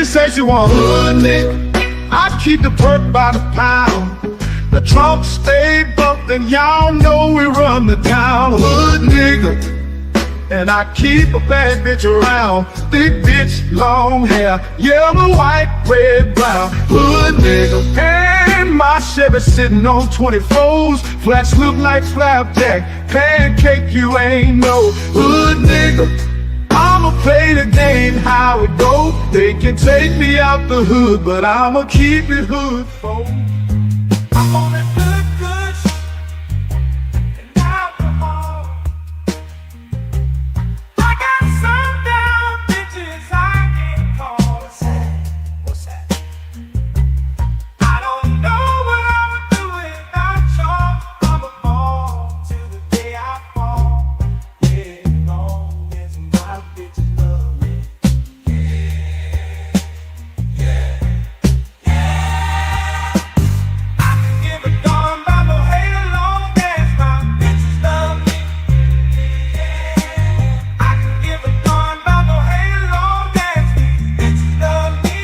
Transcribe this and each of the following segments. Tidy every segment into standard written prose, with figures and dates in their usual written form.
She say she want hood nigga. I keep the perk by the pound. The trunk stay bumped and y'all know we run the town. Hood nigga. And I keep a bad bitch around. Thick bitch, long hair, yellow, white, red, brown. Hood nigga. And my Chevy sitting on 24s. Flats look like flapjack. Pancake, you ain't no hood nigga. I'ma play the game how it go. They can take me out the hood, but I'ma keep it hood, folks. I'm on that good and alcohol. I got some down bitches I can't call. What's that? I don't know what I would do without y'all. I'm a ball till the day I fall. Yeah, long as my bitches love me. I can give a darn about no hate long as my bitches love me. I can give a darn about no hate long as these bitches love me.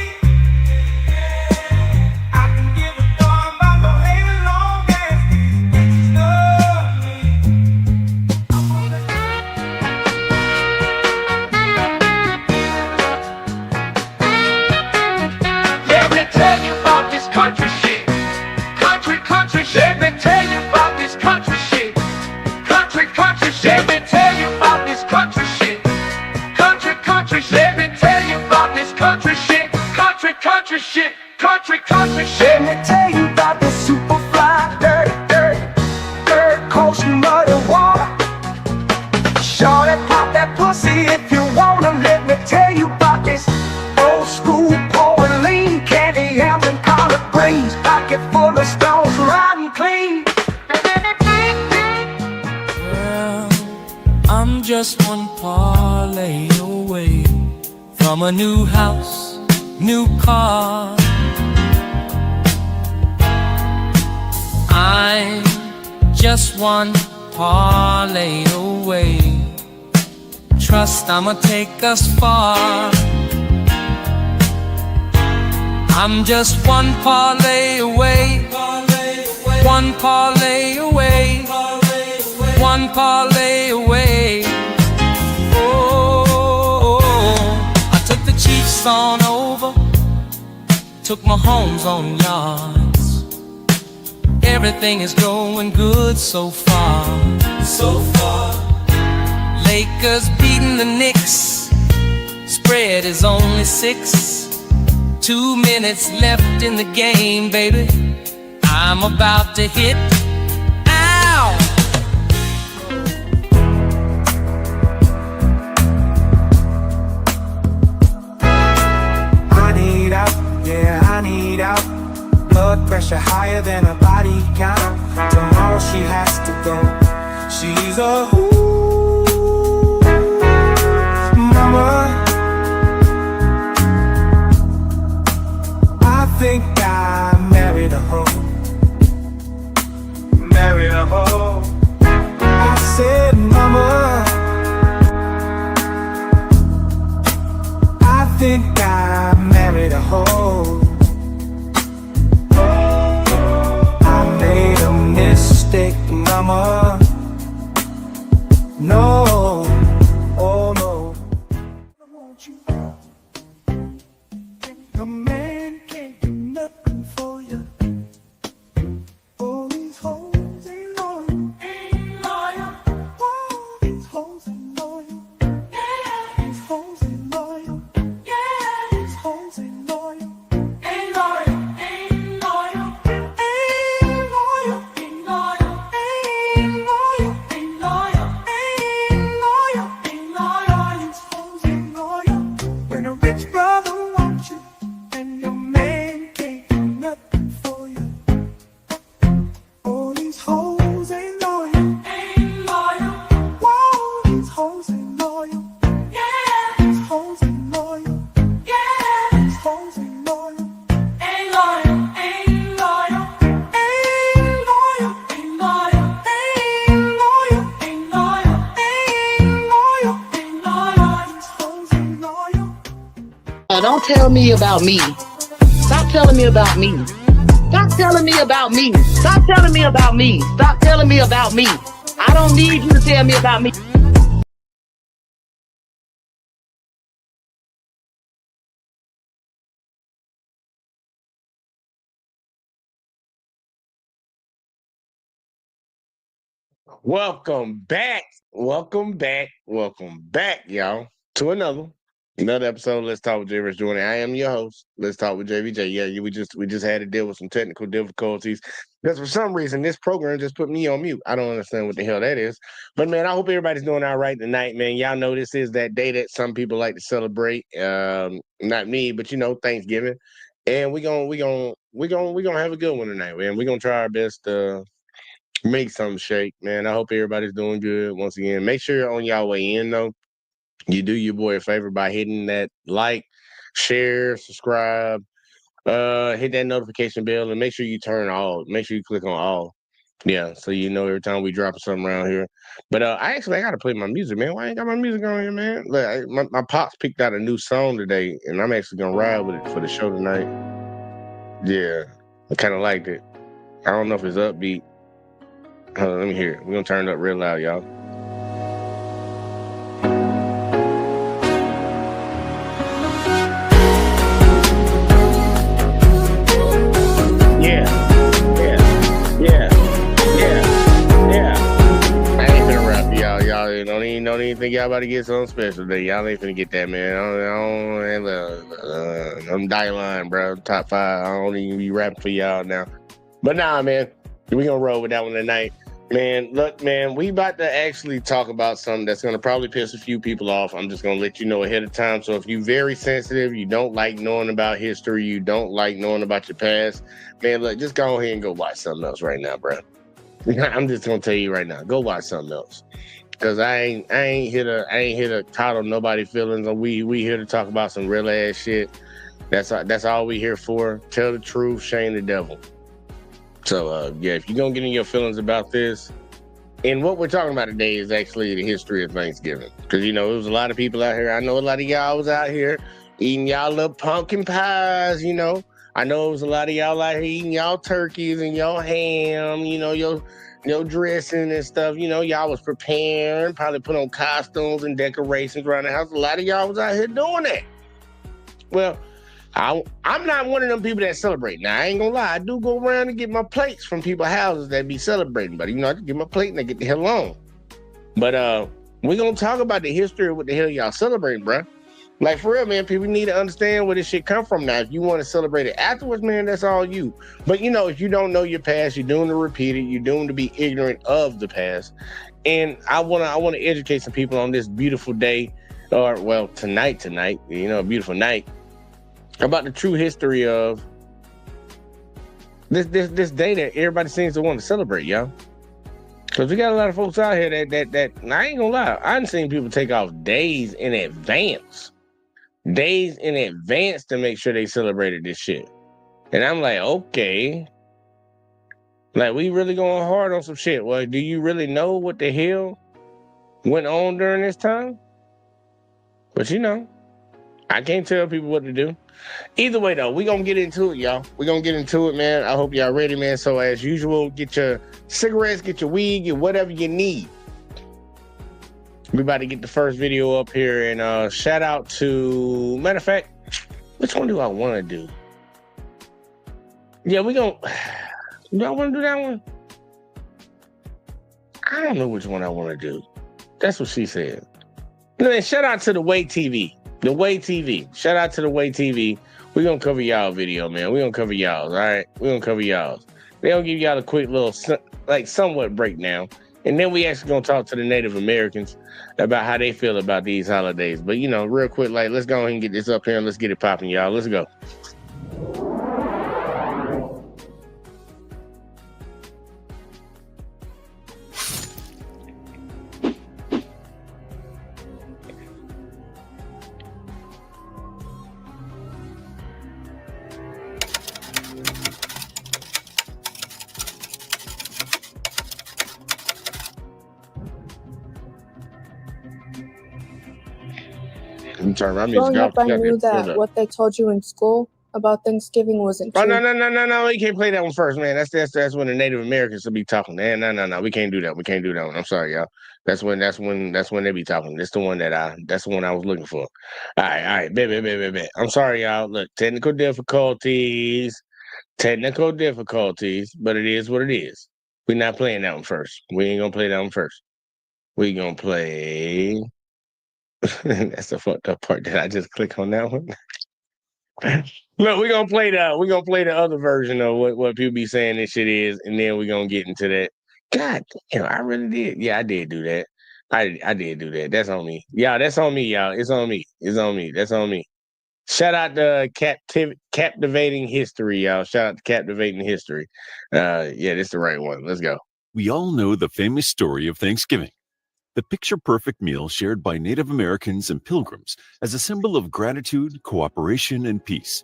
I can give a darn about no hate long as these bitches love me. I'm on that. Let me tell you about this country shit. Country shit. Let me tell you about this country shit. Country shit. Let me tell you about this country shit. Country shit. Let me tell you about this country shit. Country shit. Let me tell you about this super fly, dirt, coast, mud and water. Shorty, pop that pussy if you wanna. Let me tell you about this old school Pauline, candy yams and collard greens, pocket full of stones, riding clean. Well, I'm just one parlay away from a new house, new car. I'm just one parlay away. Trust I'ma take us far. I'm just one parlay away. One parlay away. One parlay away. Oh, I took the Chiefs on over. Took my homes on yards. Everything is going good so far. Lakers beating the Knicks. Spread is only 6. 2 minutes left in the game, baby. I'm about to hit. Ow! I need out, yeah, I need out. Blood pressure higher than a body count. Tomorrow she has to go. She's a mama. I think I married a hoe. Married a hoe. I said, mama, I think I married a hoe. I made a mistake, mama. No, oh no. I want you. A man can't do nothing for you. All these hoes ain't loyal. All these hoes ain't loyal. These hoes ain't loyal. These hoes ain't loyal. When a rich brother wants you and your man can't do nothing for you. All these hoes ain't loyal. Whoa, these hoes ain't loyal. These hoes ain't loyal. These hoes ain't loyal. Ain't loyal. Ain't loyal. Ain't loyal. Ain't loyal. Ain't loyal. Ain't loyal. Ain't loyal. Ain't loyal. These hoes ain't loyal. So don't tell me about me. Stop telling me about me. Stop telling me about me. Stop telling me about me. Stop telling me about me. I don't need you to tell me about me. Welcome back. Welcome back. Welcome back, y'all, to another episode. Let's talk with JVJ Jordan. I am your host. Let's talk with JVJ. Yeah, we just had to deal with some technical difficulties because for some reason this program just put me on mute. I don't understand what the hell that is. But man, I hope everybody's doing all right tonight, man. Y'all know this is that day that some people like to celebrate. Not me, but Thanksgiving. And we're gonna have a good one tonight, man. We're gonna try our best to make something shake, man. I hope everybody's doing good. Once again, make sure on y'all way in though, you do your boy a favor by hitting that like, share, subscribe, hit that notification bell, and make sure you turn all. Make sure you click on all. Yeah, so you know every time we drop something around here. But I gotta play my music, man. Why I ain't got my music on here, man? Look, my pops picked out a new song today, and I'm actually gonna ride with it for the show tonight. Yeah, I kind of liked it. I don't know if it's upbeat. Hold on, let me hear it. We're gonna turn it up real loud, y'all. Yeah. I ain't finna rap for y'all. Y'all don't even think y'all about to get something special today. Y'all ain't finna get that, man. I'm Dylan, bro. Top 5. I don't even be rapping for y'all now. But nah, man. We gonna roll with that one tonight. Man, look, man, we about to actually talk about something that's going to probably piss a few people off. I'm just going to let you know ahead of time. So if you're very sensitive, you don't like knowing about history, you don't like knowing about your past, man, look, just go ahead and go watch something else right now, bro. I'm just going to tell you right now, go watch something else. Because I ain't here to coddle nobody's feelings. We here to talk about some real ass shit. That's all we here for. Tell the truth, shame the devil. So, yeah, if you're going to get in your feelings about this, and what we're talking about today is actually the history of Thanksgiving. Because, there was a lot of people out here. I know a lot of y'all was out here eating y'all little pumpkin pies, I know it was a lot of y'all out here eating y'all turkeys and y'all ham, your dressing and stuff. Y'all was preparing, probably put on costumes and decorations around the house. A lot of y'all was out here doing that. Well, I'm not one of them people that celebrate. Now, I ain't gonna lie. I do go around and get my plates from people's houses that be celebrating. But, I just get my plate and I get the hell on. But we're gonna talk about the history of what the hell y'all celebrating, bro. Like, for real, man, people need to understand where this shit come from now. If you want to celebrate it afterwards, man, that's all you. But, if you don't know your past, you're doomed to repeat it. You're doomed to be ignorant of the past. And I wanna educate some people on this beautiful day, or, well, tonight, a beautiful night, about the true history of this day that everybody seems to want to celebrate, y'all. Because we got a lot of folks out here that I ain't gonna lie, I've seen people take off days in advance to make sure they celebrated this shit. And I'm like, okay, like, we really going hard on some shit. Well, do you really know what the hell went on during this time? But I can't tell people what to do. Either way, though, we're going to get into it, y'all. We're going to get into it, man. I hope y'all ready, man. So, as usual, get your cigarettes, get your weed, get whatever you need. We about to get the first video up here. And shout out to... Matter of fact, which one do I want to do? Yeah, we going to... Do I want to do that one? I don't know which one I want to do. That's what she said. Man, shout out to The Way TV. The Way TV. Shout out to The Way TV. We're going to cover y'all video, man. We're going to cover y'all's, all right? We're going to cover y'all's. They'll give y'all a quick little, somewhat breakdown. And then we actually going to talk to the Native Americans about how they feel about these holidays. But, real quick, let's go ahead and get this up here and let's get it popping, y'all. Let's go. turn my music Growing off. up, I Shut knew it. Shut that up. what they told you in school about Thanksgiving wasn't Oh true. no! You can't play that one first, man. That's when the Native Americans will be talking. Man, no! We can't do that. We can't do that one. I'm sorry, y'all. That's when they be talking. That's the one that's the one I was looking for. All right, bet. I'm sorry, y'all. Look, technical difficulties, but it is what it is. We're not playing that one first. We ain't gonna play that one first. We gonna play. That's the fucked up part. Did I just click on that one? Look, we're gonna play the other version of what people be saying this shit is, and then we're gonna get into that. God damn, I really did. Yeah, I did do that. I did do that. That's on me. Yeah, that's on me, y'all. It's on me. It's on me. That's on me. Shout out to Captivating History, y'all. Shout out to Captivating History. Yeah, this is the right one. Let's go. We all know the famous story of Thanksgiving, the picture-perfect meal shared by Native Americans and Pilgrims as a symbol of gratitude, cooperation, and peace.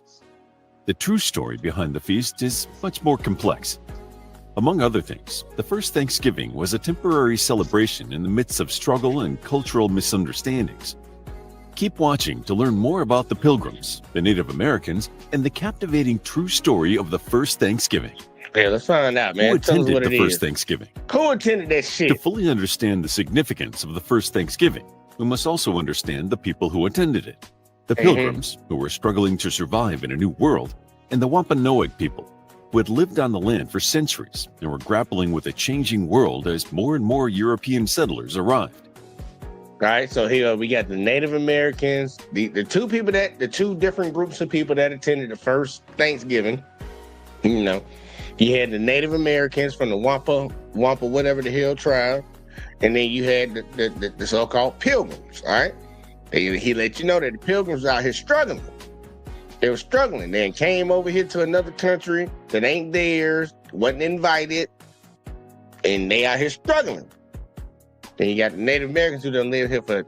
The true story behind the feast is much more complex. Among other things, the first Thanksgiving was a temporary celebration in the midst of struggle and cultural misunderstandings. Keep watching to learn more about the Pilgrims, the Native Americans, and the captivating true story of the first Thanksgiving. Yeah, let's find out, man. Who Tell us attended what the it first is. Thanksgiving? Who attended that shit? To fully understand the significance of the first Thanksgiving, we must also understand the people who attended it. The Pilgrims, who were struggling to survive in a new world, and the Wampanoag people, who had lived on the land for centuries and were grappling with a changing world as more and more European settlers arrived. All right, so here we got the Native Americans, the two different groups of people that attended the first Thanksgiving. You know, you had the Native Americans from the Wampa, whatever the hell tribe, and then you had the so-called Pilgrims. All right, he let you know that the Pilgrims out here struggling. They were struggling. They came over here to another country that ain't theirs, wasn't invited, and they out here struggling. Then you got the Native Americans who done lived here for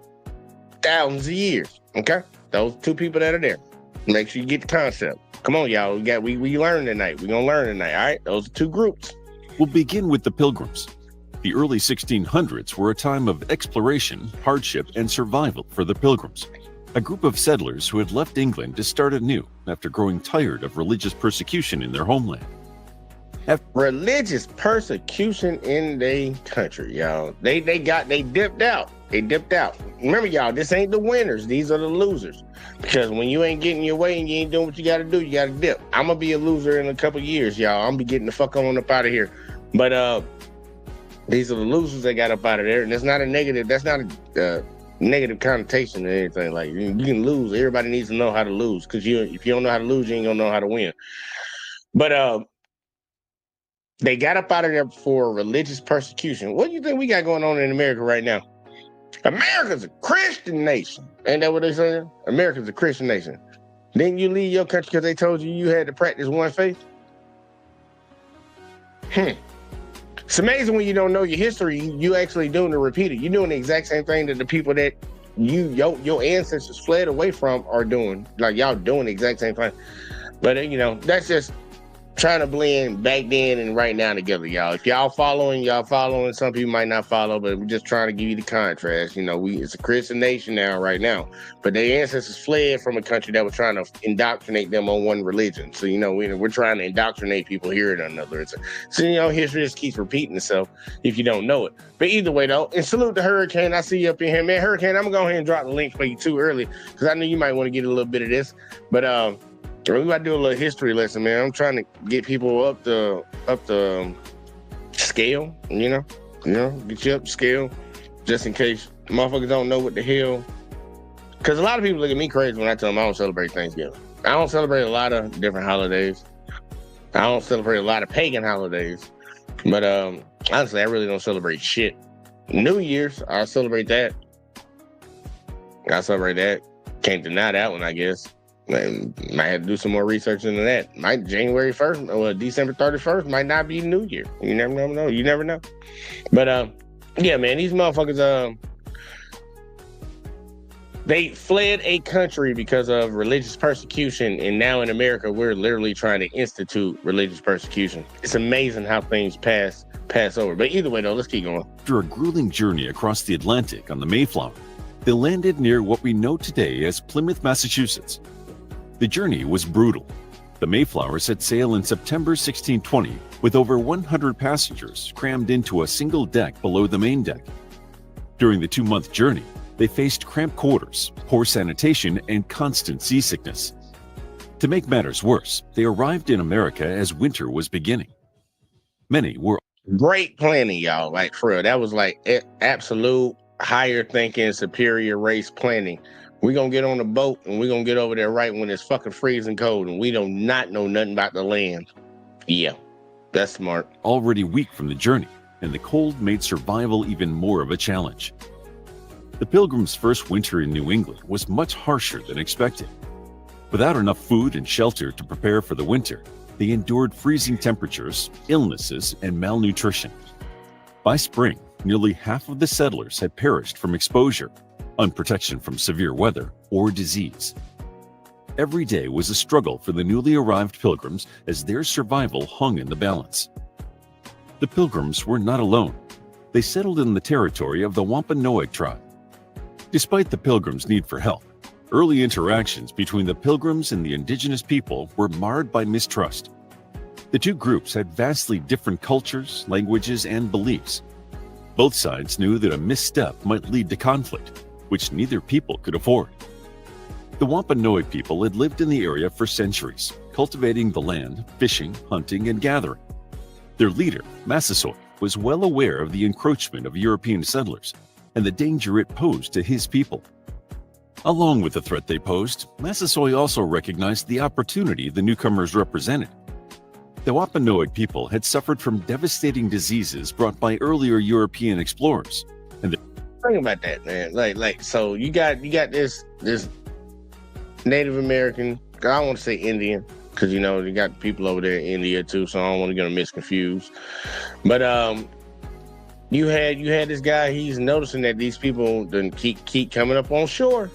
thousands of years. Okay, those two people that are there. Make sure you get the concept. Come on, y'all. We learn tonight. We're gonna learn tonight. All right, those are two groups. We'll begin with the Pilgrims. The early 1600s were a time of exploration, hardship, and survival for the Pilgrims, a group of settlers who had left England to start anew after growing tired of religious persecution in their homeland. Religious persecution in their country, y'all. They dipped out. They dipped out. Remember, y'all, this ain't the winners. These are the losers. Because when you ain't getting your way and you ain't doing what you got to do, you got to dip. I'm going to be a loser in a couple years, y'all. I'm going to be getting the fuck on up out of here. But these are the losers that got up out of there. And it's not a negative. That's not a negative connotation or anything. Like, you can lose. Everybody needs to know how to lose. Because if you don't know how to lose, you ain't going to know how to win. But they got up out of there for religious persecution. What do you think we got going on in America right now? America's a Christian nation. Ain't that what they saying? America's a Christian nation. Didn't you leave your country because they told you had to practice one faith? It's amazing when you don't know your history, you actually doing to repeat it. You're doing the exact same thing that the people that your ancestors fled away from are doing. Like, y'all doing the exact same thing. But, that's just trying to blend back then and right now together, y'all. If y'all following. Some people might not follow, but we're just trying to give you the contrast. It's a Christian nation now, right now. But their ancestors fled from a country that was trying to indoctrinate them on one religion. So, we're trying to indoctrinate people here and another. So, history just keeps repeating itself if you don't know it. But either way, though, and salute to Hurricane. I see you up in here, man. Hurricane, I'm going to go ahead and drop the link for you too early because I know you might want to get a little bit of this. But, we're about to do a little history lesson, man. I'm trying to get people up the scale, get you up the scale, just in case motherfuckers don't know what the hell. Because a lot of people look at me crazy when I tell them I don't celebrate Thanksgiving. I don't celebrate a lot of different holidays. I don't celebrate a lot of pagan holidays. But honestly, I really don't celebrate shit. New Year's, I celebrate that. Can't deny that one, I guess. Might have to do some more research into that. January 1st or December 31st might not be New Year. You never know. You never know. But yeah, man, these motherfuckers they fled a country because of religious persecution, and now in America we're literally trying to institute religious persecution. It's amazing how things pass over. But either way, though, let's keep going. After a grueling journey across the Atlantic on the Mayflower, They landed near what we know today as Plymouth, Massachusetts. The journey was brutal. The Mayflower set sail in September 1620 with over 100 passengers crammed into a single deck below the main deck. During the 2-month journey, they faced cramped quarters, poor sanitation, and constant seasickness. To make matters worse, they arrived in America as winter was beginning. Many were Great planning, y'all. Like, for real, that was like absolute higher thinking, superior race planning. We're going to get on the boat and we're going to get over there right when it's fucking freezing cold and we do not know nothing about the land. Yeah, that's smart. already weak from the journey, and the cold made survival even more of a challenge. The Pilgrims' first winter in New England was much harsher than expected. Without enough food and shelter to prepare for the winter, they endured freezing temperatures, illnesses, and malnutrition. By spring, nearly half of the settlers had perished from exposure, unprotection from severe weather, or disease. Every day was a struggle for the newly arrived Pilgrims as their survival hung in the balance. The Pilgrims were not alone. They settled in the territory of the Wampanoag tribe. Despite the Pilgrims' need for help, early interactions between the Pilgrims and the indigenous people were marred by mistrust. The two groups had vastly different cultures, languages, and beliefs. Both sides knew that a misstep might lead to conflict, which neither people could afford. The Wampanoag people had lived in the area for centuries, cultivating the land, fishing, hunting, and gathering. Their leader, Massasoit, was well aware of the encroachment of European settlers and the danger it posed to his people. Along with the threat they posed, Massasoit also recognized the opportunity the newcomers represented. The Wampanoag people had suffered from devastating diseases brought by earlier European explorers, and Think about that, man. Like, so you got this Native American. I don't want to say Indian because you got people over there in India too, so I don't want to get them misconfused. But you had this guy. He's noticing that these people then keep coming up on shore.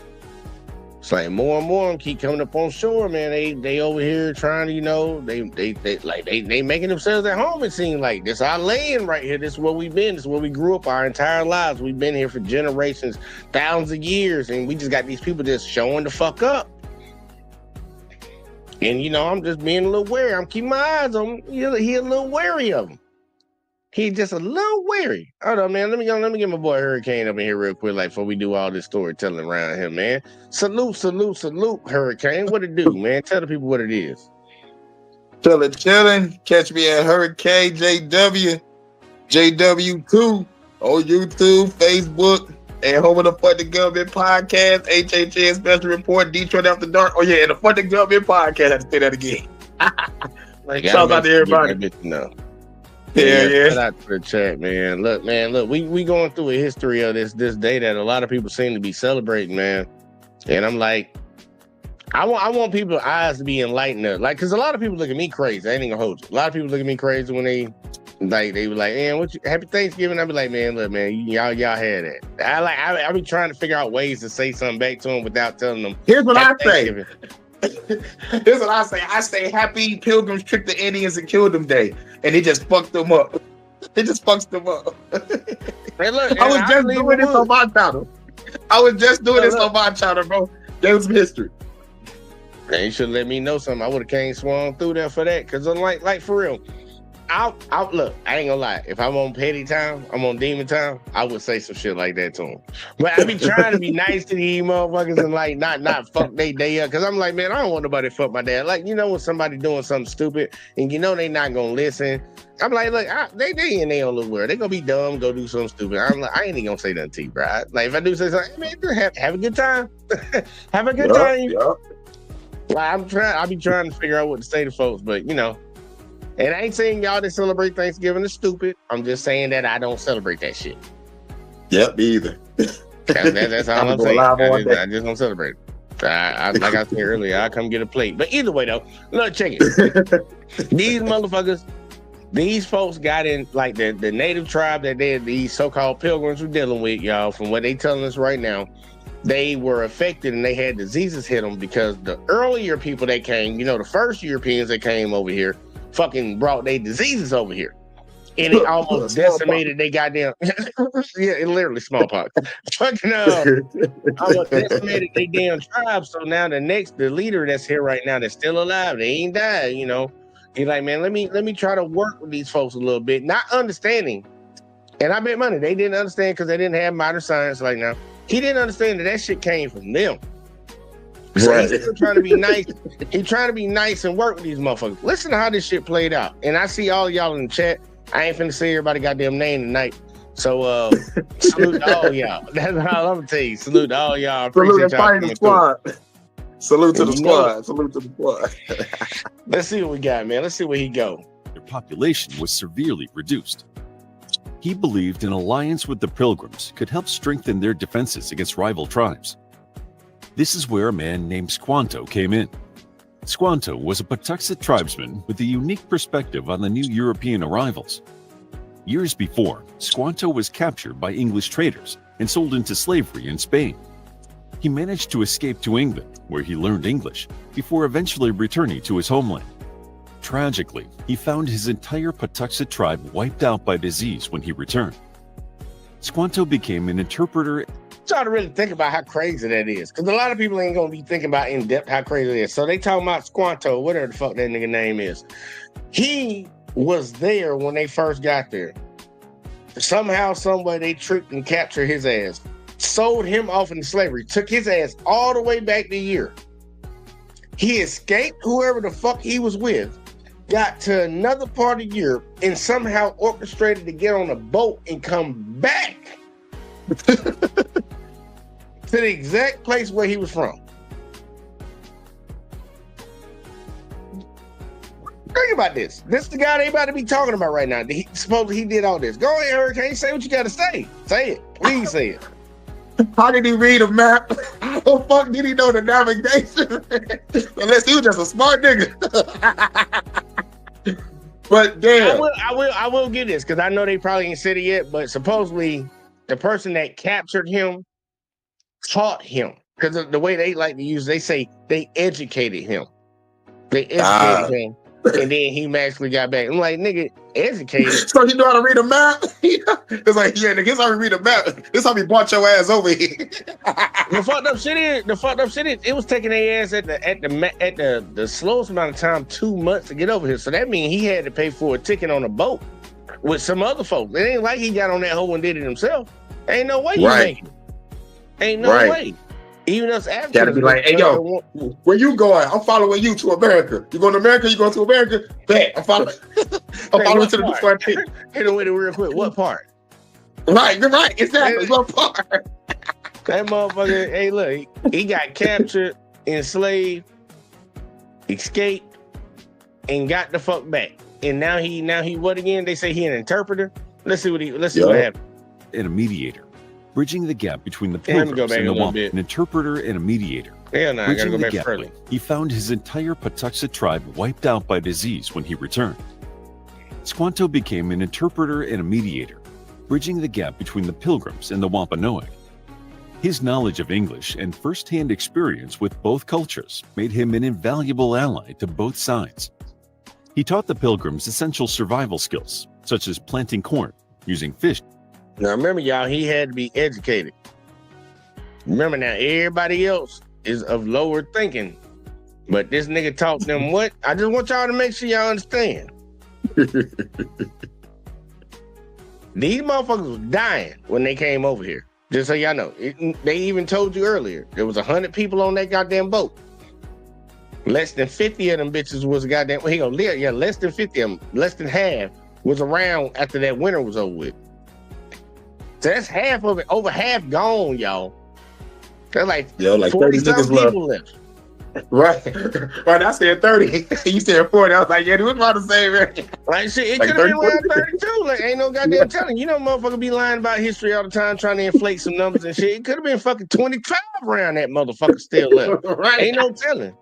It's like more and more of them keep coming up on shore, man. They over here trying to, they making themselves at home. It seems like this our land right here. This is where we've been. This is where we grew up our entire lives. We've been here for generations, thousands of years, and we just got these people just showing the fuck up. And I'm just being a little wary. I'm keeping my eyes on him. He a little wary of him. He's just a little wary. Hold on, man. Let me get my boy Hurricane up in here real quick, like before we do all this storytelling around here, man. Salute, Hurricane. What it do, man? Tell the people what it is. Chilling. Catch me at Hurricane JW2 on YouTube, Facebook, and home of the Fuck the Government Podcast, HHN Special Report, Detroit After Dark. Oh yeah, and the Fuck the Government Podcast. I have to say that again. Shout out to everybody. Yeah. Shout out to the chat, man. Look, we going through a history of this day that a lot of people seem to be celebrating, man. And I'm like, I want people's eyes to be enlightened up. Like, cause a lot of people look at me crazy. I ain't gonna hold you. A lot of people look at me crazy when they were like, man, happy Thanksgiving. I be like, man, look, man, y'all had that. I be trying to figure out ways to say something back to them without telling them. Here's what I say. Here's what I say. I say happy Pilgrims tricked the Indians and killed them day. And it just fucked them up. It just fucks them up. Hey, look, I was just doing this on my channel. On my channel, bro. That was history. Man, you should let me know something. I would have came swung through there for that. Cause I'm like for real. Look, I ain't gonna lie. If I'm on petty time, I'm on demon time, I would say some shit like that to him. But I be trying to be nice to these motherfuckers and like not fuck they day up. Cause I'm like, man, I don't want nobody to fuck my dad. Like, when somebody doing something stupid and they not gonna listen. I'm like, look, they in their own little world. They gonna be dumb, go do something stupid. I'm like, I ain't even gonna say nothing to you, bro. Like if I do say something, hey, man, just have a good time. Have a good time. Like I be trying to figure out what to say to folks, but and I ain't saying y'all that celebrate Thanksgiving is stupid. I'm just saying that I don't celebrate that shit. Yep, me either. That's all I'm saying. I just don't celebrate it. Like I said earlier, I come get a plate. But either way, though, look, check it. These motherfuckers, these folks got in, like the native tribe that these so-called pilgrims were dealing with, y'all, from what they telling us right now, they were affected and they had diseases hit them because the earlier people that came, the first Europeans that came over here, fucking brought their diseases over here. and it almost decimated they goddamn yeah, it literally smallpox. Fucking almost decimated they damn tribe. So now the leader that's here right now that's still alive, they ain't died, you know. He's like, man, let me try to work with these folks a little bit, not understanding. And I bet money they didn't understand because they didn't have modern science like now. He didn't understand that shit came from them. So he's still trying to be nice. He's trying to be nice and work with these motherfuckers. Listen to how this shit played out. And I see all y'all in the chat. I ain't finna say everybody goddamn name tonight. So salute to all y'all. That's all I'm gonna tell you. Salute to all y'all. Appreciate Salute y'all. squad. Salute to the You squad. Salute to the squad. Let's see what we got, man. Let's see where he go. Their population was severely reduced. He believed an alliance with the Pilgrims could help strengthen their defenses against rival tribes. This is where a man named Squanto came in. Squanto was a Patuxet tribesman with a unique perspective on the new European arrivals. Years before, Squanto was captured by English traders and sold into slavery in Spain. He managed to escape to England, where he learned English, before eventually returning to his homeland. Tragically, he found his entire Patuxet tribe wiped out by disease when he returned. Squanto became an interpreter. Try to really think about how crazy that is, because a lot of people ain't gonna be thinking about in depth how crazy it is. So they talking about Squanto, whatever the fuck that nigga name is. He was there when they first got there. Somehow, someway, they tricked and captured his ass, sold him off into slavery, took his ass all the way back to Europe. He escaped whoever the fuck he was with, got to another part of Europe, and somehow orchestrated to get on a boat and come back to the exact place where he was from. Think about this. This is the guy they about to be talking about right now. Supposedly he did all this. Go ahead, Hurricane. Say what you got to say. Say it. Please say it. How did he read a map? How the fuck did he know the navigation? Unless he was just a smart nigga. But damn. I will give this, because I know they probably ain't said it yet, but supposedly the person that captured him taught him, because of the way they like to use, they say they educated him. They educated him, and then he magically got back. I'm like, nigga, educated. So he know how to read a map? It's like, yeah, nigga, here's how we read a map. This how we brought your ass over here. The fucked up shit is, it was taking their ass at the slowest amount of time, 2 months to get over here. So that means he had to pay for a ticket on a boat with some other folks. It ain't like he got on that hoe and did it himself. Ain't no way you make it. Ain't no way. Even us Africans gotta be like, hey, yo, where you going? I'm following you to America. You going to America? You going to America? Bet. I'm following. I'm following to the front. Hit him with it real quick. What part? Right, you're right. Exactly. What part? That motherfucker, hey, look, he got captured, enslaved, escaped, and got the fuck back. And now he what again? They say he an interpreter. Let's see what happened. And a mediator, bridging the gap between the Pilgrims and the Wampanoag. An interpreter and a mediator. Yeah, no, I gotta go back further. He found his entire Patuxet tribe wiped out by disease when he returned. Squanto became an interpreter and a mediator, bridging the gap between the Pilgrims and the Wampanoag. His knowledge of English and first-hand experience with both cultures made him an invaluable ally to both sides. He taught the Pilgrims essential survival skills, such as planting corn, using fish. Now remember, y'all, he had to be educated. Remember now, everybody else is of lower thinking, but this nigga taught them what? I just want y'all to make sure y'all understand. These motherfuckers was dying when they came over here. Just so y'all know. They even told you earlier, there was 100 people on that goddamn boat. Less than 50 of them bitches was goddamn, well, he gonna live, yeah, less than 50 of them, less than half was around after that winter was over with. So that's half of it, over half gone, y'all. There's like 40-something people left. Right. Right, I said 30. You said 40. I was like, yeah, this was about the same. Like shit, it Like could have been 30, around 32. Like, ain't no goddamn telling. You know, motherfucker be lying about history all the time, trying to inflate some numbers and shit. It could have been fucking 25 around that motherfucker still left. Right. Ain't no telling.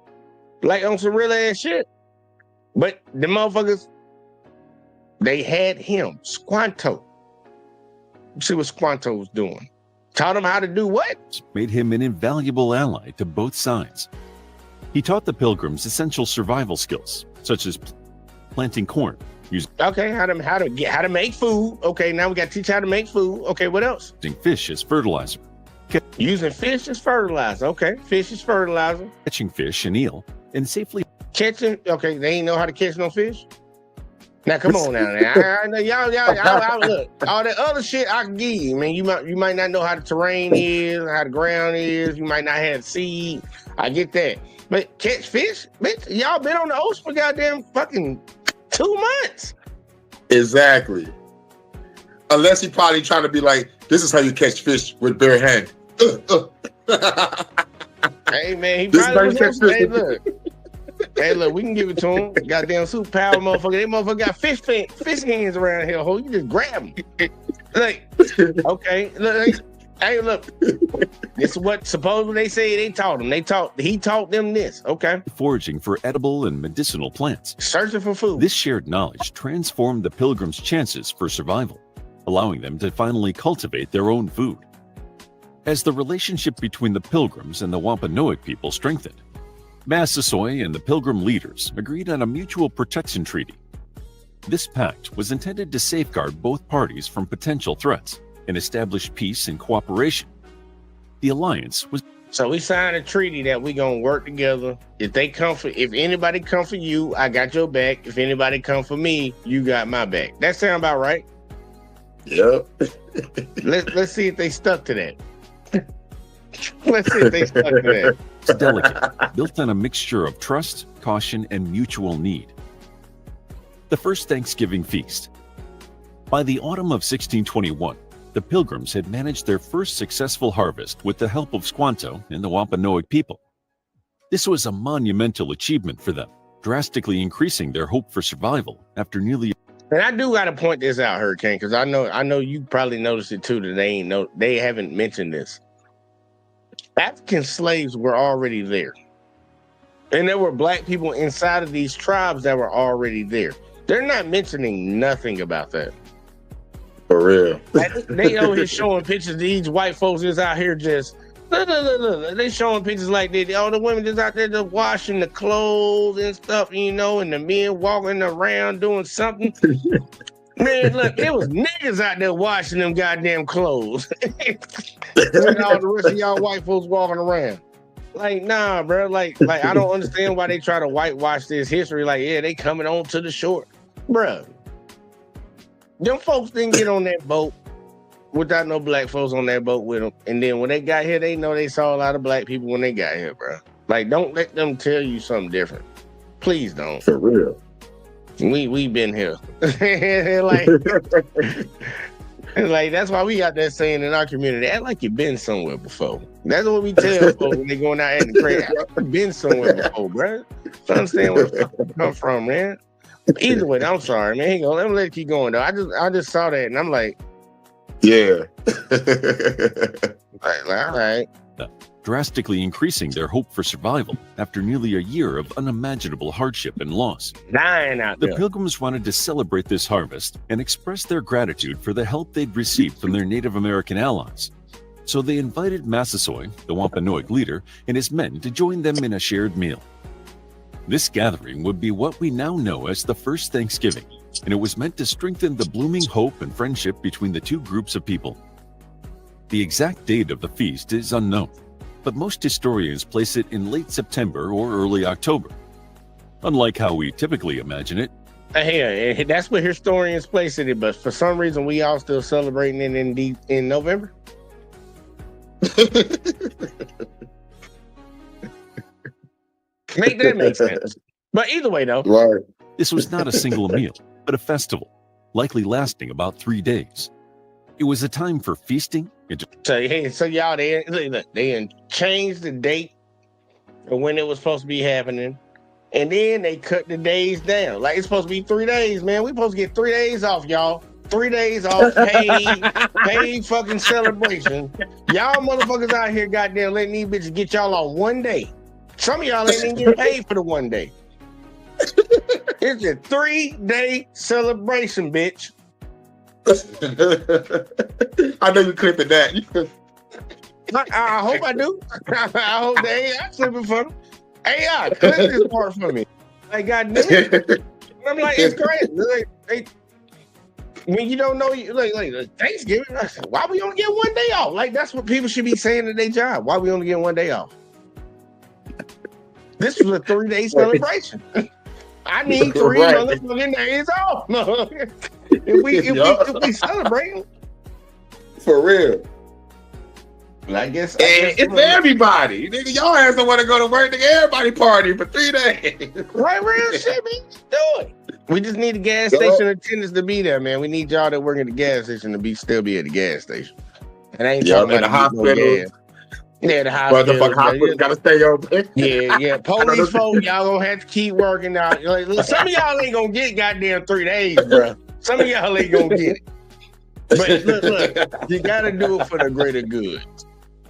Like on some real ass shit. But the motherfuckers, they had him, Squanto. See what Squanto was doing. Taught him how to do what? Made him an invaluable ally to both sides. He taught the Pilgrims essential survival skills, such as planting corn, Okay, how to make food. Okay, now we got to teach how to make food. Okay, what else? using fish as fertilizer, Using fish as fertilizer. Okay, fish as fertilizer. catching fish and eel, and safely Catching. Okay, they ain't know how to catch no fish. Now come on now. I know y'all, look. All that other shit I can give you, man. You might not know how the terrain is, how the ground is. You might not have seed. I get that. But catch fish, bitch. Y'all been on the ocean for goddamn fucking 2 months. Exactly. Unless he probably trying to be like, this is how you catch fish with bare hand. Hey man, he This is probably how you was. catch Hey fish. look. Hey, look, we can give it to him. Goddamn superpower motherfucker. They motherfucker got fish hands around here, ho. You just grab them. Like, okay. Look, hey, look. This is what supposedly they say they taught him. He taught them this. Okay. foraging for edible and medicinal plants. Searching for food. This shared knowledge transformed the Pilgrims' chances for survival, allowing them to finally cultivate their own food. As the relationship between the Pilgrims and the Wampanoag people strengthened, Massasoit and the Pilgrim leaders agreed on a mutual protection treaty. This pact was intended to safeguard both parties from potential threats and establish peace and cooperation. The alliance was So we signed a treaty that we gonna work together. If anybody come for you, I got your back. If anybody come for me, you got my back. That sound about right? Yep. Let's see if they stuck to that. Let's see if they stuck to that. delicate, built on a mixture of trust, caution, and mutual need. The first Thanksgiving feast. By the autumn of 1621, the Pilgrims had managed their first successful harvest with the help of Squanto and the Wampanoag people. This was a monumental achievement for them, drastically increasing their hope for survival after nearly. And I do got to point this out, Hurricane, because I know you probably noticed it too. That they haven't mentioned this. African slaves were already there, and there were black people inside of these tribes that were already there. They're not mentioning nothing about that. For real. They over here showing pictures of these white folks just out here just look. They showing pictures like that. All the women just out there just washing the clothes and stuff, and the men walking around doing something. Man, look, there was niggas out there washing them goddamn clothes. And all the rest of y'all white folks walking around. Like, nah, bro. Like I don't understand why they try to whitewash this history. Like, yeah, they coming on to the shore. Bro, them folks didn't get on that boat without no black folks on that boat with them. And then when they got here, they know they saw a lot of black people when they got here, bro. Like, don't let them tell you something different. Please don't. For real. We been here. like that's why we got that saying in our community, act like you've been somewhere before. That's what we tell folks when they going out in the crowd. I've been somewhere before, bro. I understand where the come from, man. Either way, I'm sorry, man. Let me let it keep going though. I just saw that and I'm like, yeah. all right. Drastically increasing their hope for survival after nearly a year of unimaginable hardship and loss. Dying out The there. Pilgrims wanted to celebrate this harvest and express their gratitude for the help they'd received from their Native American allies. So they invited Massasoit, the Wampanoag leader, and his men to join them in a shared meal. This gathering would be what we now know as the first Thanksgiving, and it was meant to strengthen the blooming hope and friendship between the two groups of people. The exact date of the feast is unknown, but most historians place it in late September or early October. Unlike how we typically imagine it, Yeah, that's what historians place it, but for some reason we all still celebrating it in November. Make that make sense. But either way, though, Right. this was not a single meal, but a festival, likely lasting about 3 days. It was a time for feasting and so y'all they changed the date of when it was supposed to be happening, and then they cut the days down. Like it's supposed to be 3 days, man. We supposed to get 3 days off, y'all. 3 days off, paid fucking celebration. Y'all motherfuckers out here, goddamn, letting these bitches get y'all on 1 day. Some of y'all ain't even getting paid for the 1 day. It's a 3-day celebration, bitch. I know you clipping that. I hope I do. I hope the AI clip it for me. AI, clip this part for me. Like, goddamn. I'm like, it's crazy. When you don't know, like Thanksgiving, why we only get one day off? Like, that's what people should be saying at their job. Why we only get one day off? This was a 3-day celebration. I need 3 motherfucking days off. if we celebrate, for real. I guess it's for everybody. Nigga, y'all ass don't want to go to work. Nigga, everybody party for 3 days. Right, real shit, man. Just do it. We just need the gas station attendants to be there, man. We need y'all that work at the gas station to still be at the gas station. And I ain't talking about the hospital. Yeah, the hospital. Motherfucking hospital gotta stay open. Yeah. Police folk, y'all gonna have to keep working out. Like, some of y'all ain't gonna get goddamn 3 days, bro. Some of y'all ain't gonna get it. But look, you gotta do it for the greater good.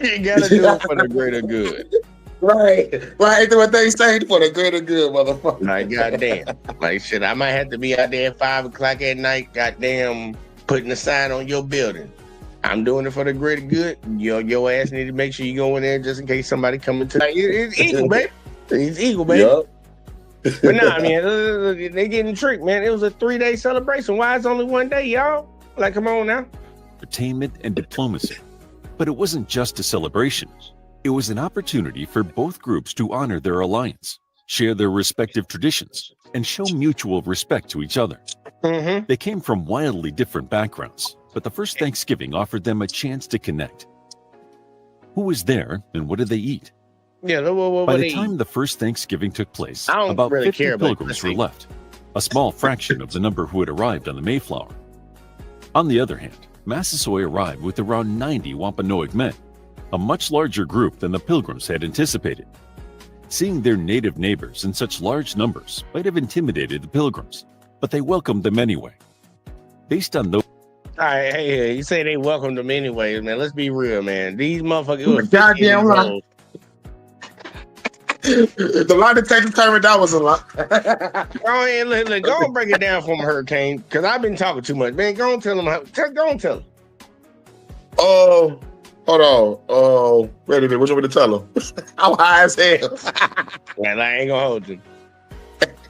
You gotta do it for the greater good. Right. That's what they say, for the greater good, motherfucker. Like, goddamn. Like, shit, I might have to be out there at 5 o'clock at night, goddamn, putting a sign on your building. I'm doing it for the greater good. Your ass need to make sure you go in there just in case somebody coming to. Like, it's equal, baby. It's equal, baby. Yep. But nah, man, they getting tricked, man. It was a 3-day celebration. Why is only 1 day, y'all? Like, come on now. Entertainment and diplomacy. But it wasn't just a celebration. It was an opportunity for both groups to honor their alliance, share their respective traditions, and show mutual respect to each other. Mm-hmm. They came from wildly different backgrounds, but the first Thanksgiving offered them a chance to connect. Who was there and what did they eat? Yeah, By the time the first Thanksgiving took place, about 50 pilgrims were left, a small fraction of the number who had arrived on the Mayflower. On the other hand, Massasoit arrived with around 90 Wampanoag men, a much larger group than the pilgrims had anticipated. Seeing their native neighbors in such large numbers might have intimidated the pilgrims, but they welcomed them anyway. Based on those... All right, hey, you say they welcomed them anyway, man. Let's be real, man. These motherfuckers... Goddamn right. The lie detector determined that was a lie. Go ahead, go and break it down for him, Hurricane, because I've been talking too much. Man, go and tell him. Go and tell him. Oh, hold on. Wait a minute. What you want me to tell him? I'm high as hell. Man, I ain't gonna hold you.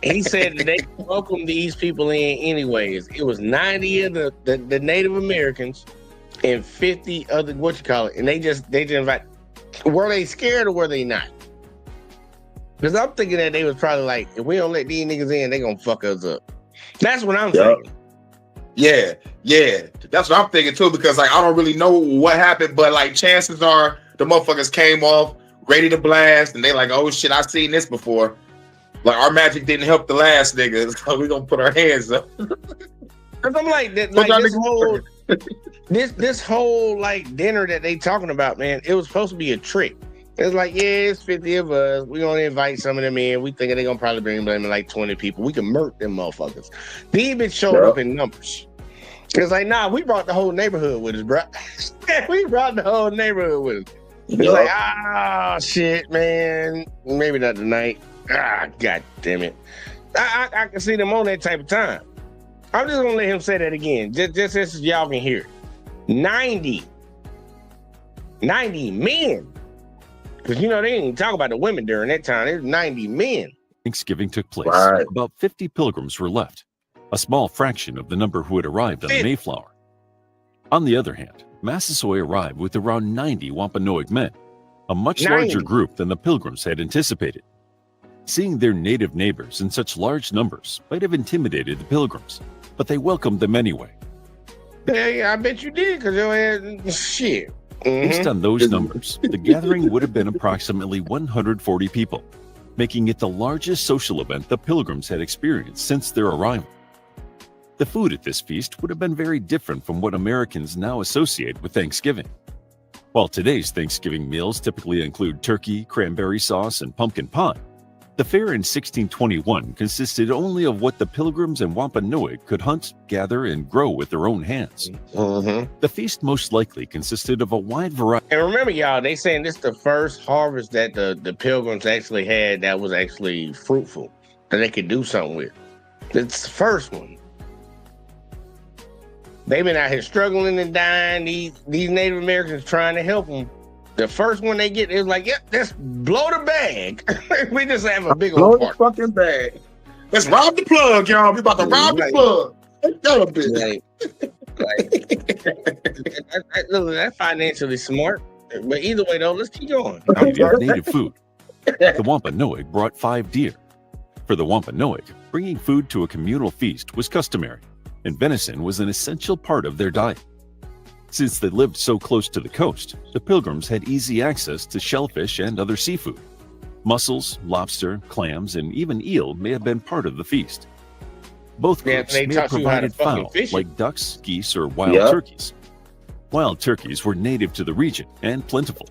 He said that they welcomed these people in anyways. It was 90 of the Native Americans and 50 other and they just invite. Were they scared or were they not? Because I'm thinking that they was probably like, if we don't let these niggas in, they gonna fuck us up. That's what I'm thinking. Yeah. That's what I'm thinking too, because like I don't really know what happened, but like chances are the motherfuckers came off ready to blast and they like, oh shit, I've seen this before. Like our magic didn't help the last niggas, so we gonna put our hands up. Cause I'm like, this whole like dinner that they talking about, man, it was supposed to be a trick. It's like, yeah, it's 50 of us. We're going to invite some of them in. We think they're going to probably bring them in like 20 people. We can murk them motherfuckers. These bitches showed up in numbers. It's like, nah, we brought the whole neighborhood with us, bro. We brought the whole neighborhood with us. It's like, shit, man. Maybe not tonight. God damn it. I can see them on that type of time. I'm just going to let him say that again. Just so y'all can hear it. 90 men. Because, they didn't even talk about the women during that time. There's 90 men. Thanksgiving took place. Right. About 50 pilgrims were left, a small fraction of the number who had arrived on the Mayflower. On the other hand, Massasoit arrived with around 90 Wampanoag men, a much larger group than the pilgrims had anticipated. Seeing their native neighbors in such large numbers might have intimidated the pilgrims, but they welcomed them anyway. Yeah, I bet you did, because shit. Based on those numbers, the gathering would have been approximately 140 people, making it the largest social event the pilgrims had experienced since their arrival. The food at this feast would have been very different from what Americans now associate with Thanksgiving. While today's Thanksgiving meals typically include turkey, cranberry sauce, and pumpkin pie, the fare in 1621 consisted only of what the pilgrims and Wampanoag could hunt, gather, and grow with their own hands. The feast most likely consisted of a wide variety. And remember, y'all, they saying this is the first harvest that the pilgrims actually had that was actually fruitful, that they could do something with. It's the first one. They've been out here struggling and dying. These Native Americans trying to help them. The first one they get is like, yep, let's blow the bag. We just have a big old party. Blow the fucking bag. Let's rob the plug, y'all. We about to rob the plug. Y'all a bitch. Look, that's financially smart. But either way, though, let's keep going. Eating native food. The Wampanoag brought 5 deer. For the Wampanoag, bringing food to a communal feast was customary, and venison was an essential part of their diet. Since they lived so close to the coast, the Pilgrims had easy access to shellfish and other seafood. Mussels, lobster, clams, and even eel may have been part of the feast. Both groups they may have taught you how to provided fucking fowl fish it. like ducks, geese, or wild Yeah. turkeys. Wild turkeys were native to the region and plentiful,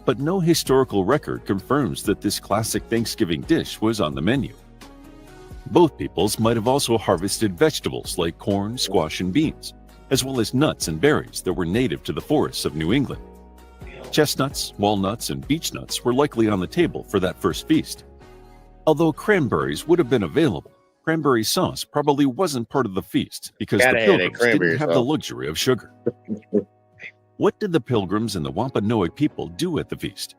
but no historical record confirms that this classic Thanksgiving dish was on the menu. Both peoples might have also harvested vegetables like corn, squash, and beans, as well as nuts and berries that were native to the forests of New England. Chestnuts, walnuts, and beech nuts were likely on the table for that first feast. Although cranberries would have been available, cranberry sauce probably wasn't part of the feast because Gotta the have that Pilgrims cranberry didn't have the sauce. luxury of sugar. What did the Pilgrims and the Wampanoag people do at the feast?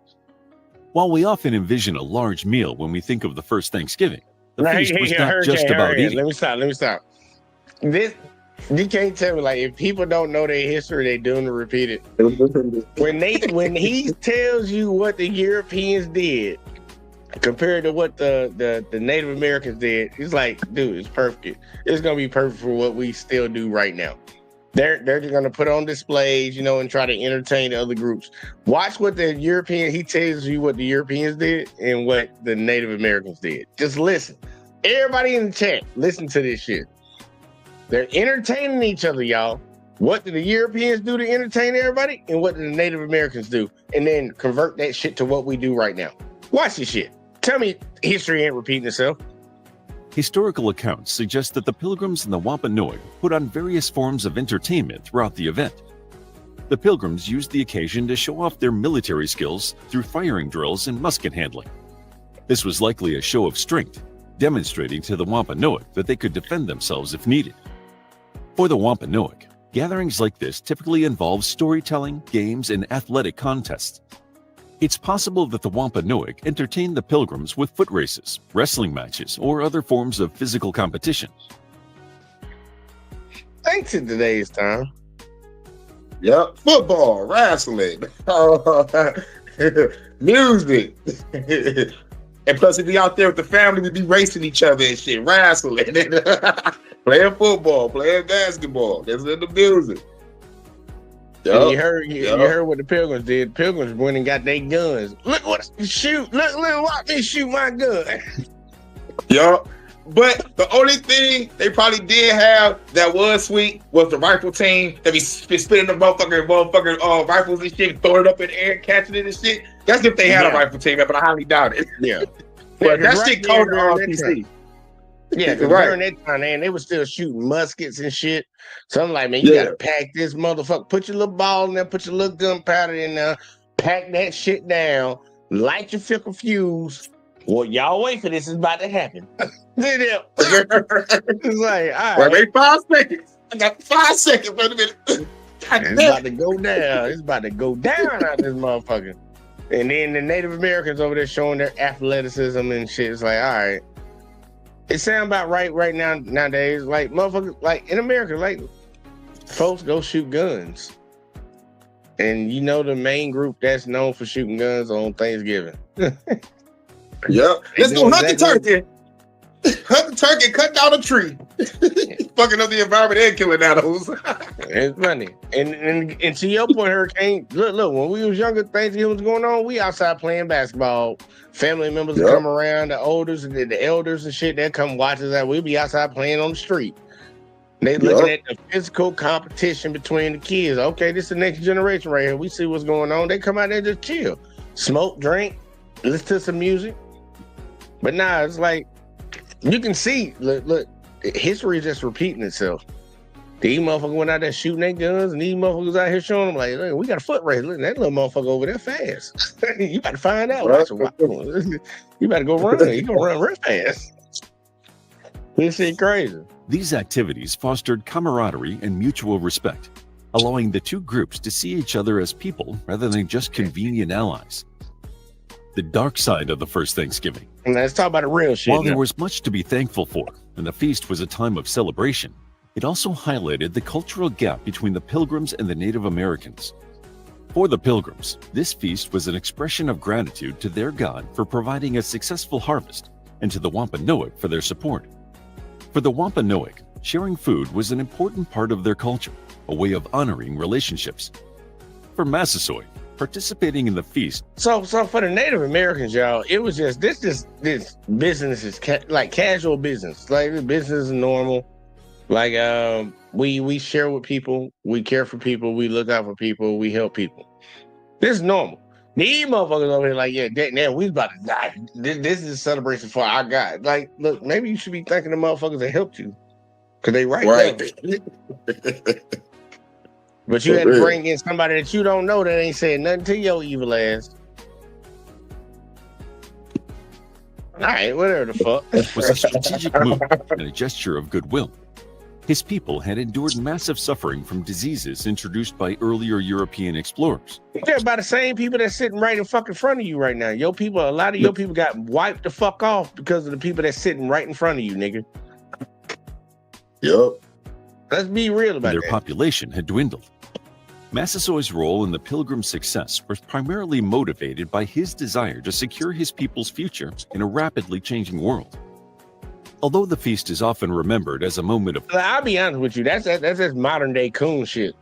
While we often envision a large meal when we think of the first Thanksgiving, the feast was not just about eating. Let me stop. This, you can't tell me, like, if people don't know their history, they doing to repeat it. When he tells you what the Europeans did compared to what the Native Americans did, it's like, dude, it's perfect. It's gonna be perfect for what we still do right now. They're just gonna put on displays, and try to entertain the other groups. Watch what the he tells you what the Europeans did and what the Native Americans did. Just listen. Everybody in the chat, listen to this shit. They're entertaining each other, y'all. What did the Europeans do to entertain everybody? And what did the Native Americans do? And then convert that shit to what we do right now. Watch this shit. Tell me history ain't repeating itself. Historical accounts suggest that the Pilgrims and the Wampanoag put on various forms of entertainment throughout the event. The Pilgrims used the occasion to show off their military skills through firing drills and musket handling. This was likely a show of strength, demonstrating to the Wampanoag that they could defend themselves if needed. For the Wampanoag, gatherings like this typically involve storytelling, games, and athletic contests. It's possible that the Wampanoag entertained the Pilgrims with foot races, wrestling matches, or other forms of physical competition. Thanks in today's time. Yep, football, wrestling, music. And plus, if we out there with the family, we be racing each other and shit, wrestling, playing football, playing basketball. That's in the music. And you heard what the Pilgrims did. Pilgrims went and got their guns. Look what shoot. Look, watch me shoot my gun. Yup. But the only thing they probably did have that was sweet was the rifle team that be spinning the motherfucking rifles and shit, throwing it up in the air, catching it and shit. That's if they had a rifle team, but I highly doubt it. Yeah. But that right shit there called during that RPC. time. Yeah, 'cause Right. during that time, man, they were still shooting muskets and shit. So I'm like, man, you gotta pack this motherfucker. Put your little ball in there, put your little gunpowder in there, pack that shit down, light your fickle fuse. Well, y'all wait for this. It's about to happen. It's like, all Well, right, wait 5 seconds. I got 5 seconds. Wait a minute. it's about to go down. It's about to go down out this motherfucker. And then the Native Americans over there showing their athleticism and shit. It's like, all right. It sound about right now nowadays. Like motherfuckers, like in America, like folks go shoot guns. And you know the main group that's known for shooting guns on Thanksgiving. Yep. Let's They go doing hunt the exactly- turkey. Hunt the turkey, cut down a tree. Fucking up the environment and killing animals. It's funny. And to your point, Hurricane, look, when we was younger, Thanksgiving was going on, we outside playing basketball. Family members would come around, the elders and the elders and shit, they'd come watch us out. We'd be outside playing on the street. They looking at the physical competition between the kids. Okay, this is the next generation right here. We see what's going on. They come out there just chill. Smoke, drink, listen to some music. But nah, it's like, you can see, look, history is just repeating itself. These motherfuckers went out there shooting their guns, and these motherfuckers out here showing them, like, look, we got a foot race. Look, that little motherfucker over there fast. You better find out. You better go run. You gonna run real fast. This shit crazy. These activities fostered camaraderie and mutual respect, allowing the two groups to see each other as people rather than just convenient allies. the dark side of the first Thanksgiving. And let's talk about the real shit. While there now. was much to be thankful for, and the feast was a time of celebration, it also highlighted the cultural gap between the Pilgrims and the Native Americans. For the Pilgrims, this feast was an expression of gratitude to their God for providing a successful harvest, and to the Wampanoag for their support. For the Wampanoag, sharing food was an important part of their culture, a way of honoring relationships. For Massasoit, participating in the feast. So for the Native Americans, y'all, it was just this business is like casual business. Like the business is normal. Like we share with people, we care for people, we look out for people, we help people. This is normal. These motherfuckers over here like, yeah, damn, we about to die. This is a celebration for our God. Like, look, maybe you should be thanking the motherfuckers that helped you. Cause they right there. But you had to bring in somebody that you don't know that ain't saying nothing to your evil ass. All right, whatever the fuck. It was a strategic move and a gesture of goodwill. His people had endured massive suffering from diseases introduced by earlier European explorers. They're about the same people that's sitting right in fucking front of you right now. Your people, a lot of your people got wiped the fuck off because of the people that's sitting right in front of you, nigga. Yup. Let's be real about Their that. population had dwindled. Massasoit's role in the Pilgrim's success was primarily motivated by his desire to secure his people's future in a rapidly changing world. Although the feast is often remembered as a moment of I'll be honest with you, that's just modern day coon shit.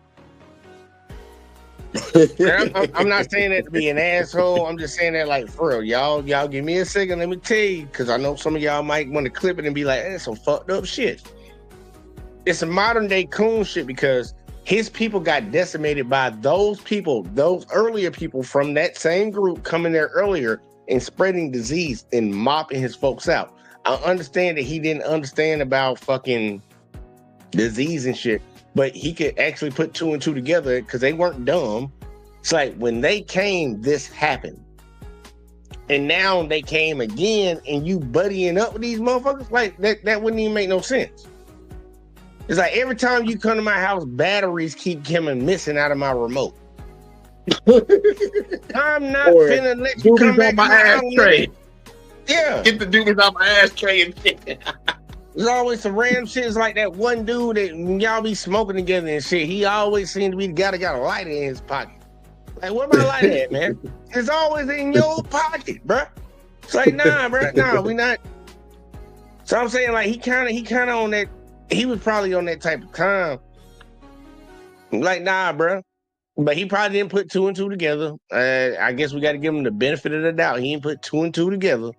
I'm not saying that to be an asshole. I'm just saying that like for real. Y'all give me a second, let me tell you, because I know some of y'all might want to clip it and be like, that's some fucked up shit. It's a modern day coon shit because his people got decimated by those people, those earlier people from that same group coming there earlier and spreading disease and mopping his folks out. I understand that he didn't understand about fucking disease and shit, but he could actually put two and two together because they weren't dumb. It's like when they came, this happened. And now they came again and you buddying up with these motherfuckers? Like that wouldn't even make no sense. It's like every time you come to my house, batteries keep coming missing out of my remote. I'm not finna let you come back to my ashtray. Yeah. Get the doobies out my ashtray and shit. There's always some random shit. It's like that one dude that y'all be smoking together and shit. He always seemed to be the guy that got a lighter in his pocket. Like, where my lighter at, man? It's always in your pocket, bruh. It's like, nah, bruh, nah, we not. So I'm saying, like, he kind of on that. He was probably on that type of time. Like, nah, bruh. But he probably didn't put two and two together. I guess we got to give him the benefit of the doubt. He didn't put two and two together.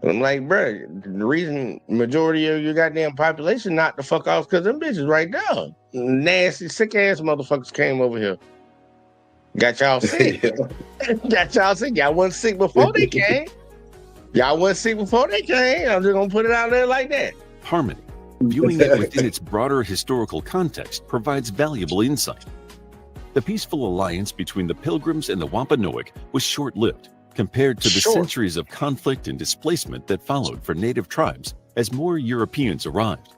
I'm like, bro, the reason majority of your goddamn population knocked the fuck off because them bitches right there. Nasty, sick ass motherfuckers came over here. Got y'all sick. Got y'all sick. Y'all wasn't sick before they came. Y'all wasn't sick before they came. I'm just gonna put it out there like that. harmony. Viewing it within its broader historical context provides valuable insight. The peaceful alliance between the Pilgrims and the Wampanoag was short-lived compared to the centuries of conflict and displacement that followed for native tribes as more Europeans arrived.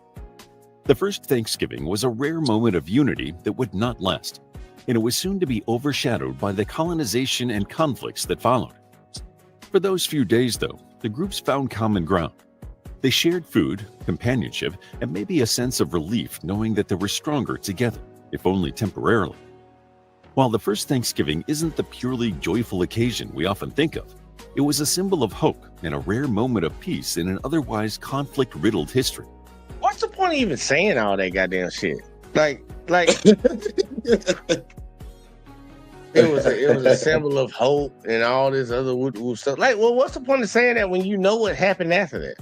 The first Thanksgiving was a rare moment of unity that would not last, and it was soon to be overshadowed by the colonization and conflicts that followed. For those few days, though, the groups found common ground. They shared food, companionship, and maybe a sense of relief knowing that they were stronger together, if only temporarily. While the first Thanksgiving isn't the purely joyful occasion we often think of, it was a symbol of hope and a rare moment of peace in an otherwise conflict-riddled history. What's the point of even saying all that goddamn shit? Like it was a symbol of hope and all this other woo stuff. Like, well, what's the point of saying that when you know what happened after that?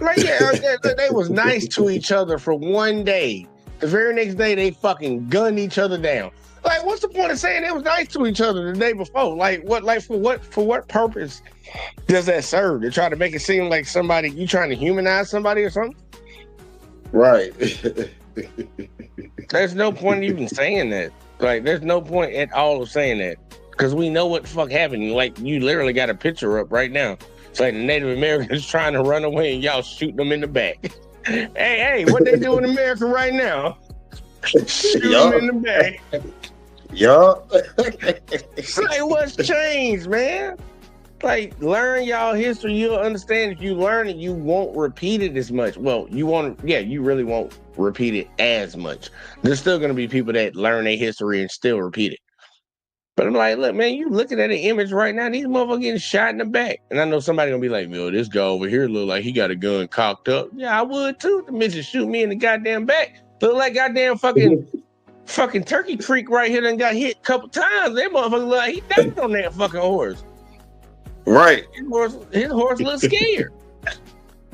Like, yeah, they was nice to each other for one day. The very next day, they fucking gunned each other down. Like, what's the point of saying they was nice to each other the day before? Like, for what purpose does that serve? To try to make it seem like somebody, you trying to humanize somebody or something? Right. There's no point even saying that. Like, there's no point at all of saying that. Because we know what the fuck happened. Like, you literally got a picture up right now. It's like the Native Americans trying to run away and y'all shooting them in the back. Hey, what they do in America right now? Shoot them in the back. Yup. It's like, what's changed, man? Like, learn y'all history. You'll understand. If you learn it, you won't repeat it as much. Well, you really won't repeat it as much. There's still going to be people that learn their history and still repeat it. But I'm like, look, man, you looking at an image right now, these motherfuckers getting shot in the back. And I know somebody going to be like, yo, this guy over here look like he got a gun cocked up. Yeah, I would too. The bitch shoot me in the goddamn back. Look like goddamn fucking Turkey Creek right here done got hit a couple times. That motherfucker look like he died on that fucking horse. Right. His horse looks scared.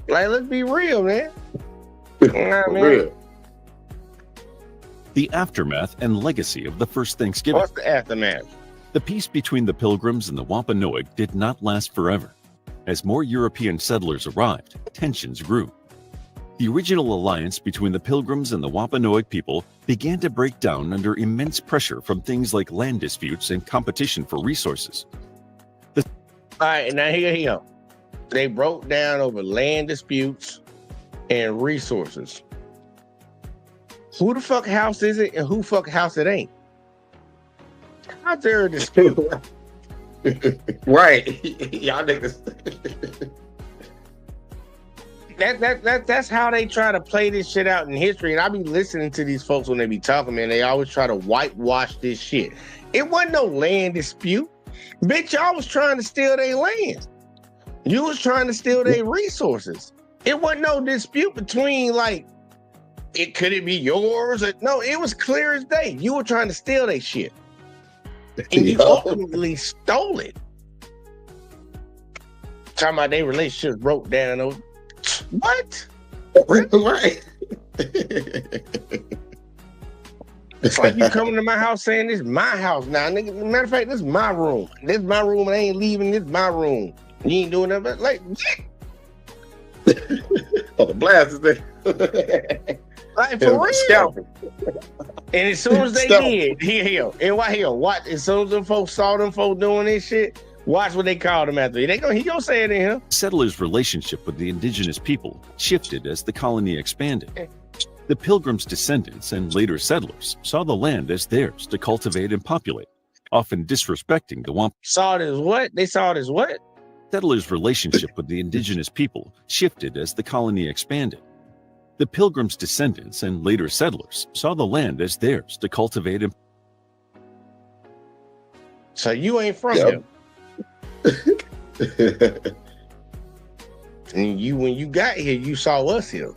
Like, let's be real, man. Nah, man. Real. The aftermath and legacy of the first Thanksgiving. What's the aftermath? The peace between the Pilgrims and the Wampanoag did not last forever. As more European settlers arrived, tensions grew. The original alliance between the Pilgrims and the Wampanoag people began to break down under immense pressure from things like land disputes and competition for resources. All right, now here you go. They broke down over land disputes and resources. Who the fuck house is it and who fuck house it ain't? How's there a dispute? Right. Y'all niggas. That's how they try to play this shit out in history. And I be listening to these folks when they be talking, man. They always try to whitewash this shit. It wasn't no land dispute. Bitch, y'all was trying to steal their land. You was trying to steal their resources. It wasn't no dispute between, like, could it be yours? No, it was clear as day. You were trying to steal their shit. And you ultimately stole it. Talking about their relationship broke down over. What? Right. It's like you coming to my house saying this is my house now, nigga. Matter of fact, this is my room. This is my room and I ain't leaving. This is my room. You ain't doing nothing. Like, Oh, the blast is there. like for real. Scalping. And as soon as they Scalping. did, watch. As soon as them folks saw them folks doing this shit, watch what they called them after. He gonna say it in here. Settlers' relationship with the indigenous people shifted as the colony expanded. The Pilgrims' descendants and later settlers saw the land as theirs to cultivate and populate, often disrespecting the Wampanoag. Saw it as what? They saw it as what? Settlers' relationship with the indigenous people shifted as the colony expanded. The Pilgrims' descendants and later settlers saw the land as theirs to cultivate and So you ain't from Yep. here. And when you got here, you saw us here.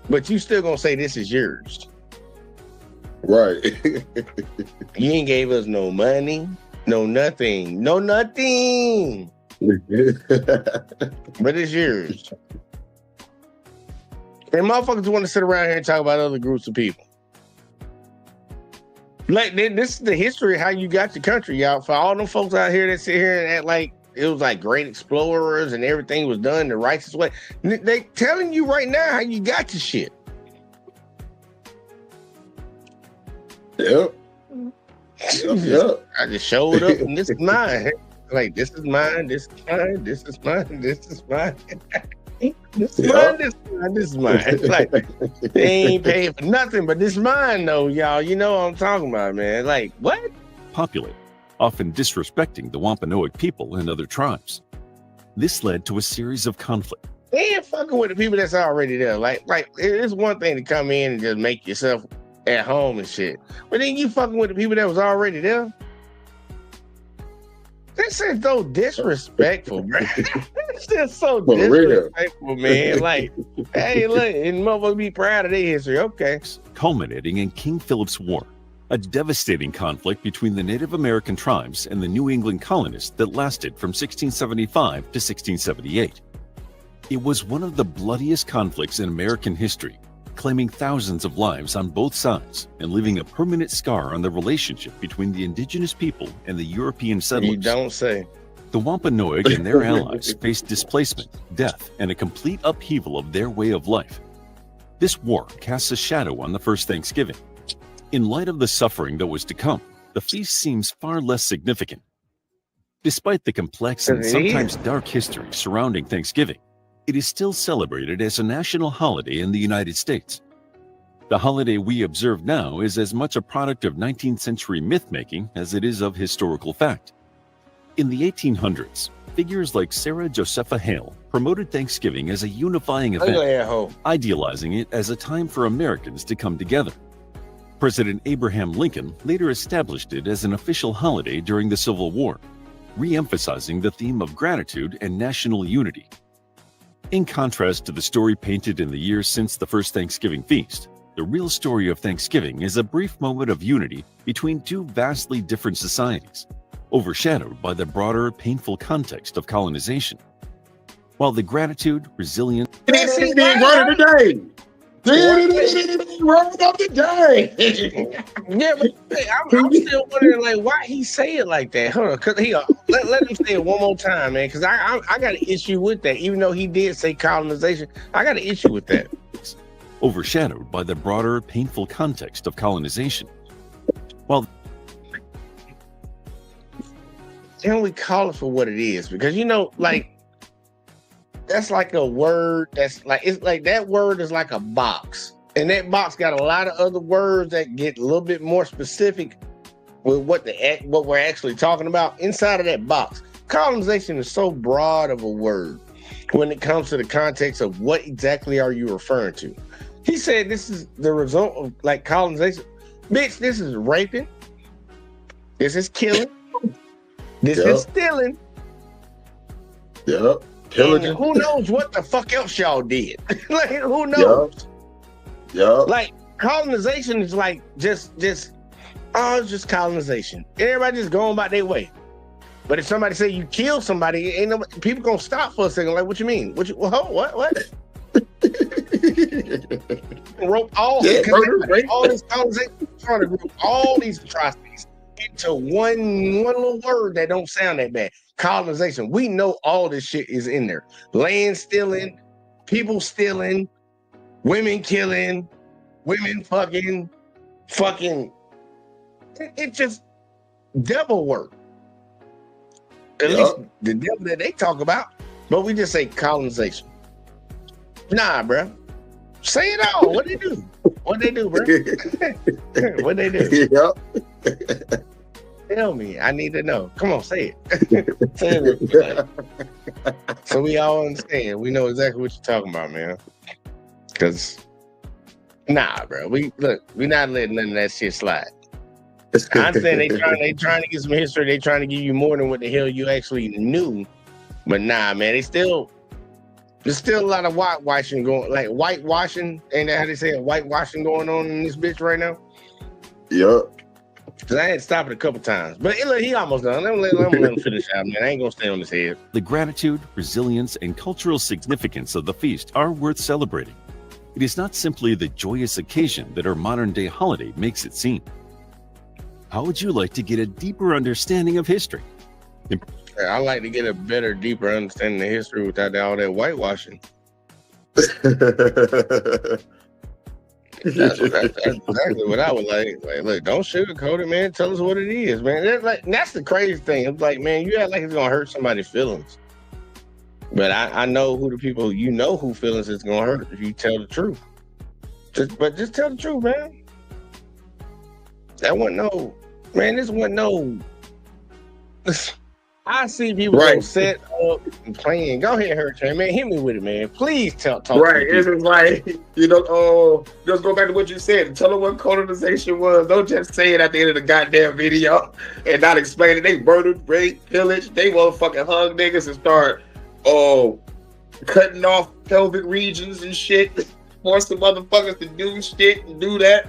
But you still gonna say this is yours. Right. You ain't gave us no money, no nothing. But it's yours. And motherfuckers want to sit around here and talk about other groups of people. Like, this is the history of how you got the country, y'all. For all them folks out here that sit here and act like it was like great explorers and everything was done the righteous way. They telling you right now how you got the shit. Yep. Yep. I just showed up and this is mine. Like, this is mine, this is mine, this is mine, this is mine. This is mine, this is mine, this is mine. Like, they ain't paying for nothing, but this is mine though, y'all. You know what I'm talking about, man. Like, what? populate, often disrespecting the Wampanoag people and other tribes. This led to a series of conflicts. They ain't fucking with the people that's already there. Like it's one thing to come in and just make yourself at home and shit. But then you fucking with the people that was already there. This is so disrespectful, bro. It's just so For real. disrespectful, man. Like, hey, look, and motherfuckers be proud of their history. Okay. Culminating in King Philip's War, a devastating conflict between the Native American tribes and the New England colonists that lasted from 1675 to 1678. It was one of the bloodiest conflicts in American history, claiming thousands of lives on both sides and leaving a permanent scar on the relationship between the indigenous people and the European settlers. You don't say. The Wampanoag and their allies faced displacement, death, and a complete upheaval of their way of life. This war casts a shadow on the first Thanksgiving. In light of the suffering that was to come, the feast seems far less significant. Despite the complex and sometimes dark history surrounding Thanksgiving, it is still celebrated as a national holiday in the United States. The holiday we observe now is as much a product of 19th century myth-making as it is of historical fact. In the 1800s, figures like Sarah Josepha Hale promoted Thanksgiving as a unifying Look at event, that hoe. idealizing it as a time for Americans to come together. President Abraham Lincoln later established it as an official holiday during the Civil War, re-emphasizing the theme of gratitude and national unity. In contrast to the story painted in the years since the first Thanksgiving feast, the real story of Thanksgiving is a brief moment of unity between two vastly different societies, overshadowed by the broader, painful context of colonization. While the gratitude, resilience, Word of the day. Word of the day. Yeah, but hey, I'm still wondering like why he say it like that. Hold on, cause let him say it one more time, man. Cause I got an issue with that. Even though he did say colonization, I got an issue with that. overshadowed by the broader, painful context of colonization. While Can we call it for what it is? Because like that's like a word that's like it's like that word is like a box. And that box got a lot of other words that get a little bit more specific with what we're actually talking about inside of that box. Colonization is so broad of a word when it comes to the context of what exactly are you referring to. He said this is the result of like colonization. Bitch, this is raping. This is killing. This is stealing. Yep. And who knows what the fuck else y'all did? Like, who knows? Yep. Like, colonization is like just it's just colonization. Everybody just going about their way. But if somebody say you kill somebody, ain't nobody, people gonna stop for a second. Like, what you mean? What? Rope all all this colonization, trying to group all these atrocities into one little word that don't sound that bad. Colonization. We know all this shit is in there. Land stealing, people stealing, women killing, women fucking. It just devil work. At least the devil that they talk about. But we just say colonization. Nah, bro. Say it all. What they do? What they do, bro? What they do? Yep. Tell me. I need to know. Come on, say it. Say it. So we all understand. We know exactly what you're talking about, man. Because, nah, bro. We're not letting none of that shit slide. I understand they trying to get some history. They trying to give you more than what the hell you actually knew. But nah, man, there's still a lot of whitewashing going. Like whitewashing, ain't that how they say it? Whitewashing going on in this bitch right now. Yep. Cause I had to stop it a couple times, but look, he almost done. Let him finish out, man. I ain't gonna stay on his head. the gratitude, resilience, and cultural significance of the feast are worth celebrating. It is not simply the joyous occasion that our modern-day holiday makes it seem. How would you like to get a deeper understanding of history? I like to get a better, deeper understanding of history without all that whitewashing. That's exactly what I would like. Like, look, don't sugarcoat it, man. Tell us what it is, man. That's the crazy thing. It's like, man, you act like it's gonna hurt somebody's feelings. But I know who the people who feelings it's gonna hurt if you tell the truth. Just tell the truth, man. That wasn't no, man. This wasn't no. I see people set up and playing. Go ahead, Hurricane, man. Hit me with it, man. Please talk. Right. It's just like, just go back to what you said. Tell them what colonization was. Don't just say it at the end of the goddamn video and not explain it. They murdered, raped, pillaged. They motherfucking hung niggas and start cutting off pelvic regions and shit. Force the motherfuckers to do shit and do that.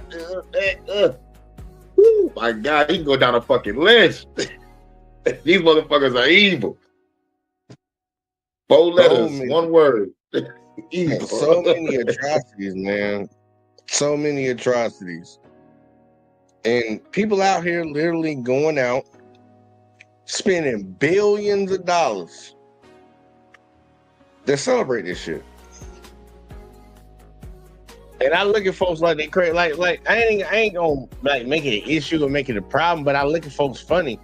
Oh my God, he can go down a fucking list. These motherfuckers are evil. 4 letters, 1 word. Evil. So many atrocities, man. So many atrocities. And people out here literally going out, spending billions of dollars to celebrate this shit. And I look at folks like they crazy. Like I ain't gonna like make it an issue or make it a problem, but I look at folks funny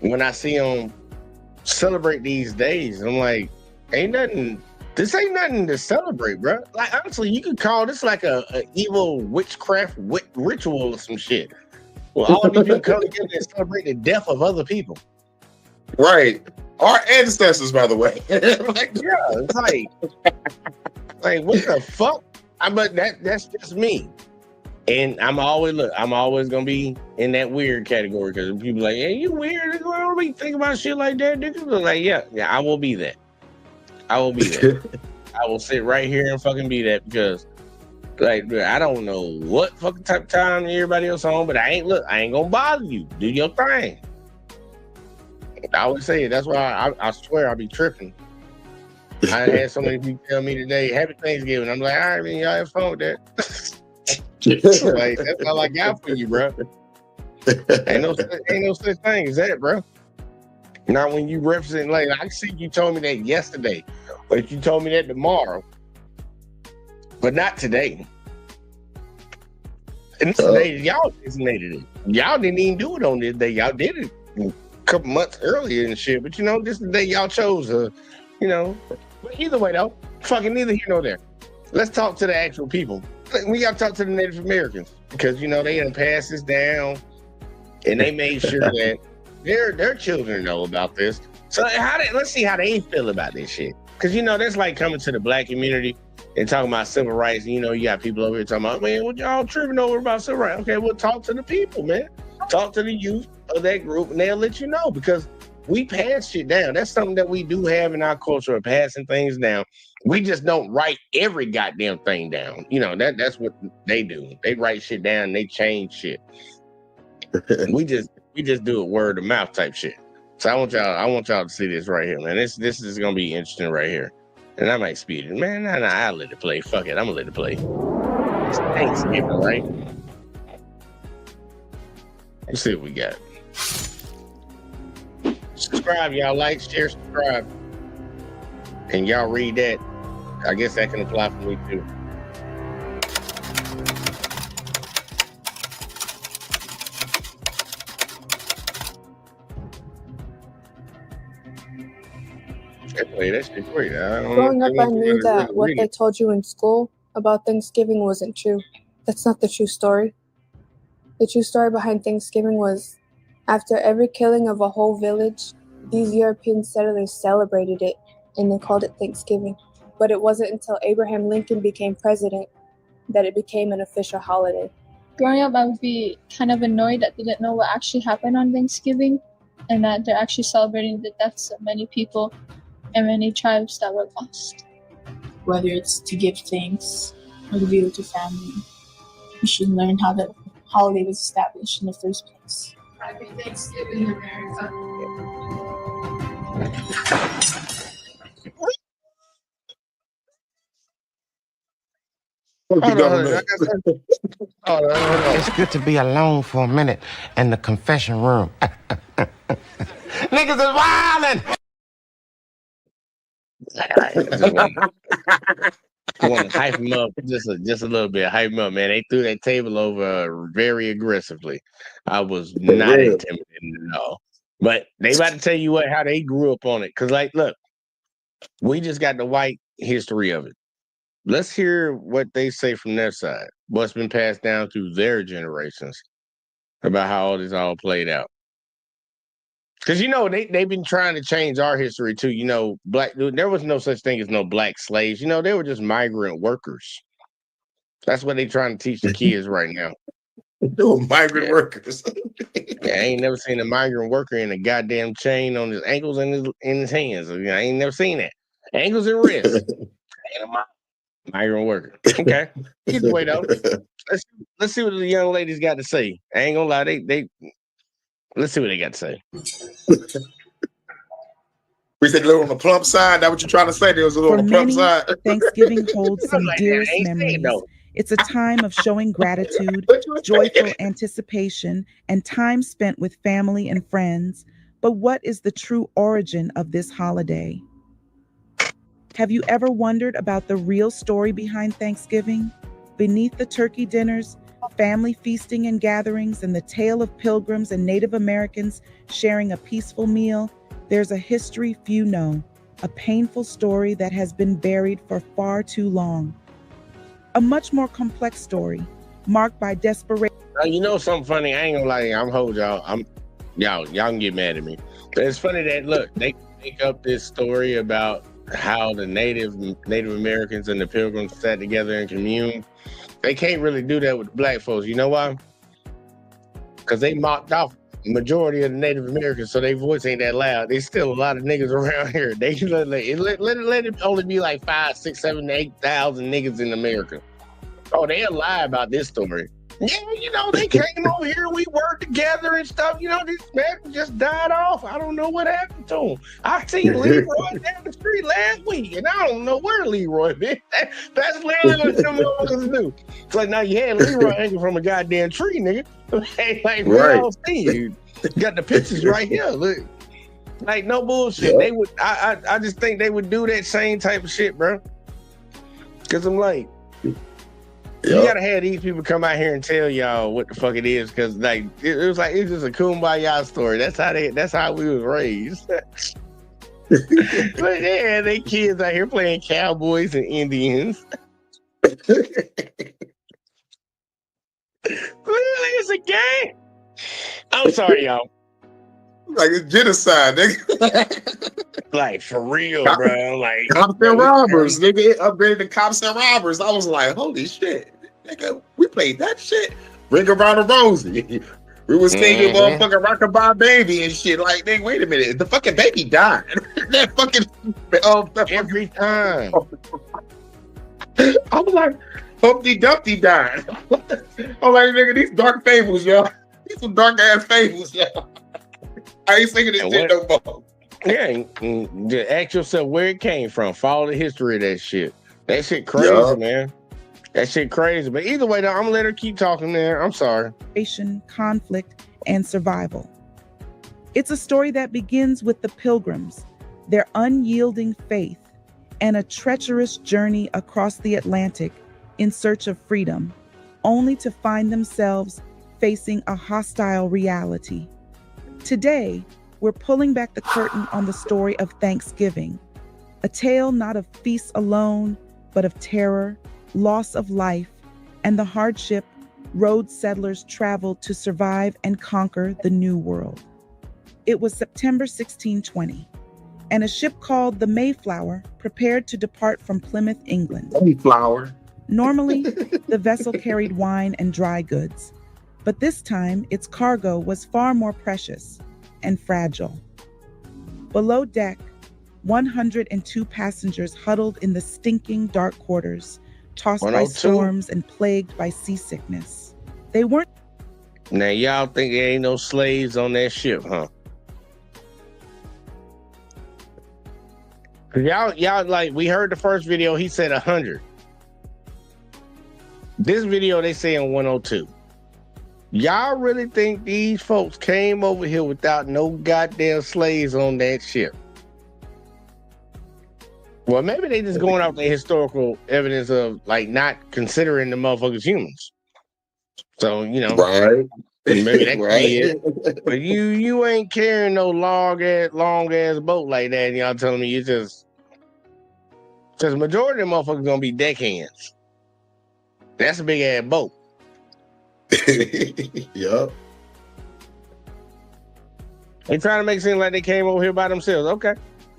when I see them celebrate these days. I'm like, ain't nothing This ain't nothing to celebrate, bro. Like honestly, you could call this like a evil witchcraft ritual or some shit. Well, all these people come together and celebrate the death of other people. Right. Our ancestors, by the way. Like, Yeah, it's like what the fuck? But that's just me. And I'm always gonna be in that weird category because people like, hey, you weird. I don't really think about shit like that. Niggas are like, yeah, I will be that. I will be that. I will sit right here and fucking be that because, like, I don't know what fucking type of time everybody else on, but I ain't gonna bother you. Do your thing. I always say it. That's why I swear I be tripping. I had so many people tell me today, "Happy Thanksgiving." I'm like, all right, man, y'all have fun with that. Like, that's all I got for you, bro. Ain't no such thing as that, bro. Not when you represent. Like, I see you told me that yesterday, but you told me that tomorrow, but not today. And today, y'all designated it. Y'all didn't even do it on this day. Y'all did it a couple months earlier and shit. But this is the day y'all chose. But either way, though, fucking neither here nor there. Let's talk to the actual people. We got to talk to the Native Americans because they done passed this down, and they made sure that their children know about this. So let's see how they feel about this shit. Because that's like coming to the black community and talking about civil rights. And, you got people over here talking about, man, what y'all tripping over about civil rights? Okay, well, talk to the people, man. Talk to the youth of that group, and they'll let you know because we pass shit down. That's something that we do have in our culture of passing things down. We just don't write every goddamn thing down. That's what they do. They write shit down and they change shit. we just do it word of mouth type shit. So I want y'all to see this right here, man. This is gonna be interesting right here. And I might speed it. Man, nah, I'll let it play. Fuck it, I'm gonna let it play. It's Thanksgiving, right? Let's see what we got. Subscribe, y'all. Like, share, subscribe. And y'all read that. I guess that can apply for me too. That shit great. Growing up, I knew that what they told you in school about Thanksgiving wasn't true. That's not the true story. The true story behind Thanksgiving was after every killing of a whole village, these European settlers celebrated it, and they called it Thanksgiving. But it wasn't until Abraham Lincoln became president that it became an official holiday. Growing up, I would be kind of annoyed that they didn't know what actually happened on Thanksgiving and that they're actually celebrating the deaths of many people and many tribes that were lost. Whether it's to give thanks or to be with your family, you should learn how the holiday was established in the first place. Happy Thanksgiving, America. It's good to be alone for a minute in the confession room. Niggas is wildin'! I want to hype them up just a little bit. Hype them up, man. They threw that table over very aggressively. I was not intimidated at all. But they about to tell you how they grew up on it. Because, look, we just got the white history of it. Let's hear what they say from their side. What's been passed down through their generations about how all this all played out. Because, they've been trying to change our history, too. There was no such thing as no black slaves. They were just migrant workers. That's what they're trying to teach the kids right now. They were migrant workers. I ain't never seen a migrant worker in a goddamn chain on his ankles and in his hands. I ain't never seen that. Ankles and wrists. Ain't a migrant worker. Okay. Either way, though, let's see what the young ladies got to say. I ain't gonna lie, they let's see what they got to say. We said a little on the plump side. That what you're trying to say? There was a little on the plump side. Thanksgiving holds some dearest memories. It's a time of showing gratitude, joyful anticipation, and time spent with family and friends. But what is the true origin of this holiday? Have you ever wondered about the real story behind Thanksgiving? Beneath the turkey dinners, family feasting and gatherings, and the tale of pilgrims and Native Americans sharing a peaceful meal, there's a history few know. a painful story that has been buried for far too long. A much more complex story, marked by desperation. You know something funny? I ain't gonna lie, I'm hold y'all. Y'all can get mad at me. But it's funny that look, they make up this story about how the Native Americans and the Pilgrims sat together and communed. They can't really do that with the black folks. You know why? Because they mocked off the majority of the Native Americans, so their voice ain't that loud. There's still a lot of niggas around here. They let it only be like 5, 6, 7, 8,000 niggas in America. Oh, they'll lie about this story. Yeah, you know, they came over here, we worked together and stuff. You know, this man just died off. I don't know what happened to him. I seen Leroy down the street last week, and I don't know where Leroy been. That's literally what some motherfuckers do. It's like, now you had Leroy hanging from a goddamn tree, nigga. Like, we all see you. Got the pictures right here. Look. Like, no bullshit. They would, I just think they would do that same type of shit, bro. Because I'm like, you gotta have these people come out here and tell y'all what the fuck it is, because like it was just a kumbaya story. That's how we was raised. But yeah, they kids out here playing cowboys and Indians. Clearly, it's a game. I'm sorry, y'all. Like it's genocide, nigga. Like for real, bro. Like cops and robbers, nigga. It upgraded to cops and robbers. I was like, holy shit, nigga. We played that shit. Ring Around the Rosie. We was singing motherfucking Rockabye Baby and shit. Like, nigga, wait a minute. The fucking baby died. That fucking every time. I was like, Humpty Dumpty died. I'm like, nigga, these dark fables, y'all. These some dark ass fables, y'all. I ain't singing this shit no more. Yeah, just ask yourself where it came from. Follow the history of that shit. That shit crazy, man. That shit crazy. But either way, though, I'm gonna let her keep talking there. I'm sorry. Conflict, and survival. It's a story that begins with the Pilgrims, their unyielding faith, and a treacherous journey across the Atlantic in search of freedom, only to find themselves facing a hostile reality. Today, we're pulling back the curtain on the story of Thanksgiving, a tale not of feasts alone, but of terror, loss of life, and the hardship road settlers traveled to survive and conquer the New World. It was September 1620, and a ship called the Mayflower prepared to depart from Plymouth, England. Mayflower. Normally, the vessel carried wine and dry goods, but this time its cargo was far more precious and fragile. Below deck, 102 passengers huddled in the stinking dark quarters, tossed by storms and plagued by seasickness. They weren't. Now y'all think there ain't no slaves on that ship, huh? Y'all like, we heard the first video, he said 100. This video they saying 102. Y'all really think these folks came over here without no goddamn slaves on that ship? Well, maybe they just going off the historical evidence of like not considering the motherfuckers humans. So, you know, right? Maybe that could be it. But you ain't carrying no long ass boat like that, and y'all telling me you just, because majority of them motherfuckers gonna be deckhands. That's a big ass boat. Yup. They trying to make it seem like they came over here by themselves. Okay.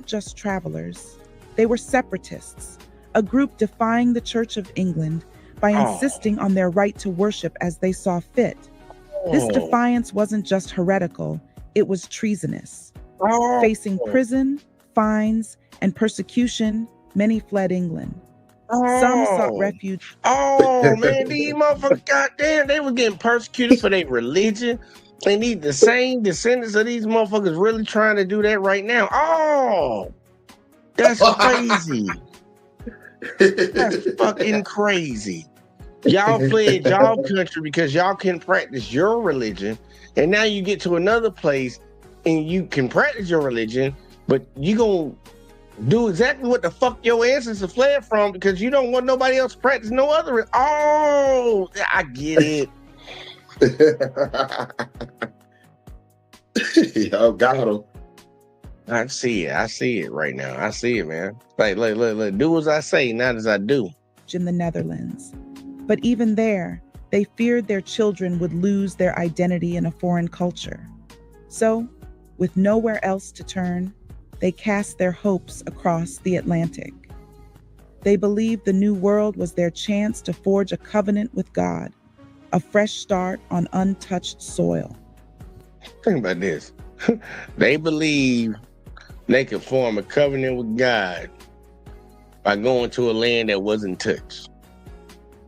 Just travelers. They were separatists, a group defying the Church of England by insisting on their right to worship as they saw fit. This defiance wasn't just heretical, it was treasonous. Facing prison, fines, and persecution, many fled England. Some sought refuge. Oh, man, these motherfuckers, goddamn, they were getting persecuted for their religion. They need the same descendants of these motherfuckers really trying to do that right now. Oh, that's crazy. That's fucking crazy. Y'all fled y'all country because y'all couldn't practice your religion. And now you get to another place and you can practice your religion, but you gonna do exactly what the fuck your ancestors fled from because you don't want nobody else to practice no other. Oh, I get it. Y'all got him. I see it. I see it right now. I see it, man. Like, look, do as I say, not as I do. In the Netherlands. But even there, they feared their children would lose their identity in a foreign culture. So, with nowhere else to turn, they cast their hopes across the Atlantic. They believed the New World was their chance to forge a covenant with God, a fresh start on untouched soil. Think about this. They believe they could form a covenant with God by going to a land that wasn't touched.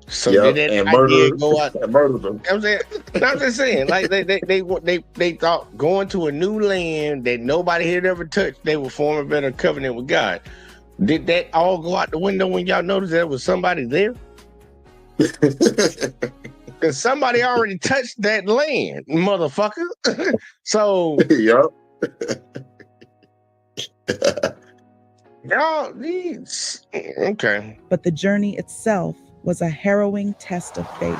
So did that idea go out? Murder them. I'm just saying, like they thought going to a new land that nobody had ever touched, they would form a better covenant with God. Did that all go out the window when y'all noticed there was somebody there? Because somebody already touched that land, motherfucker. So Yup. y'all these okay. But the journey itself was a harrowing test of faith.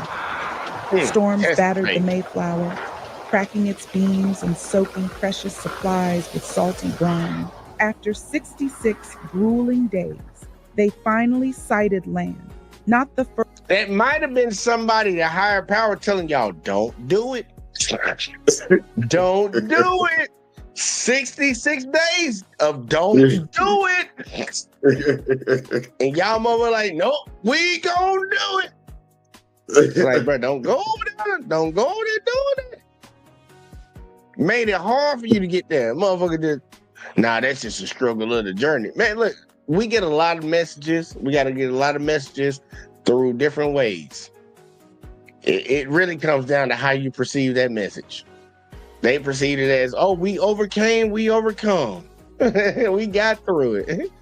Storms battered the Mayflower, cracking its beams and soaking precious supplies with salty brine. After 66 grueling days, they finally sighted land. Not the first. That might have been somebody, the higher power, telling y'all, don't do it. Don't do it. 66 days of don't do it. And y'all mother like, nope, we gonna do it. It's like, bro, don't go over there. Don't go over there doing it. Made it hard for you to get there. Motherfucker just, nah, that's just a struggle of the journey. Man, look, we get a lot of messages. We got to get a lot of messages through different ways. It really comes down to how you perceive that message. They perceive it as, oh, we overcame, we overcome. We got through it.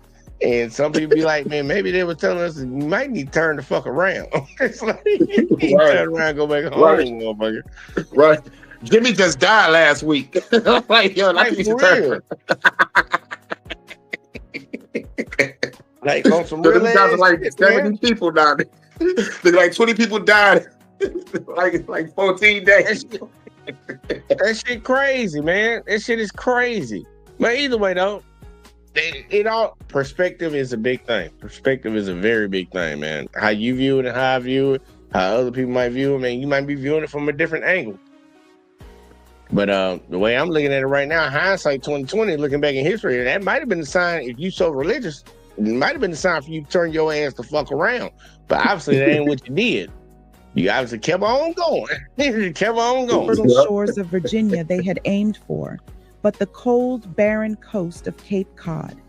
And some people be like, man, maybe they were telling us you might need to turn the fuck around. It's like, you need to turn around and go back home, motherfucker. Right. Jimmy just died last week. Like, yo, I need to turn. Like, on some real ass like shit, 70 man. people died. Like 20 people died. like 14 days. That shit crazy, man. That shit is crazy. But either way, though, it all perspective is a big thing. Perspective is a very big thing, man. How you view it and how I view it, how other people might view it, man. You might be viewing it from a different angle. But the way I'm looking at it right now, hindsight 2020, looking back in history, that might have been a sign. If you so religious, it might have been a sign for you to turn your ass the fuck around. But obviously, that ain't what you did. You obviously kept on going. You kept on going. Fertile shores of Virginia they had aimed for, but the cold, barren coast of Cape Cod.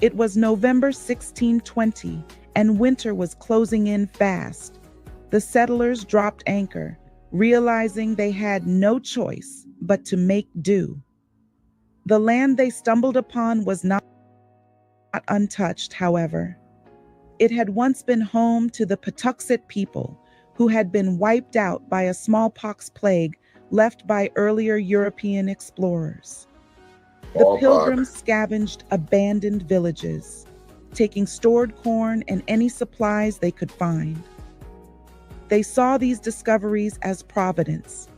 It was November 1620, and winter was closing in fast. The settlers dropped anchor, realizing they had no choice but to make do. The land they stumbled upon was not untouched, however. It had once been home to the Patuxet people, who had been wiped out by a smallpox plague left by earlier European explorers. The Pilgrims scavenged abandoned villages, taking stored corn and any supplies they could find. They saw these discoveries as providence,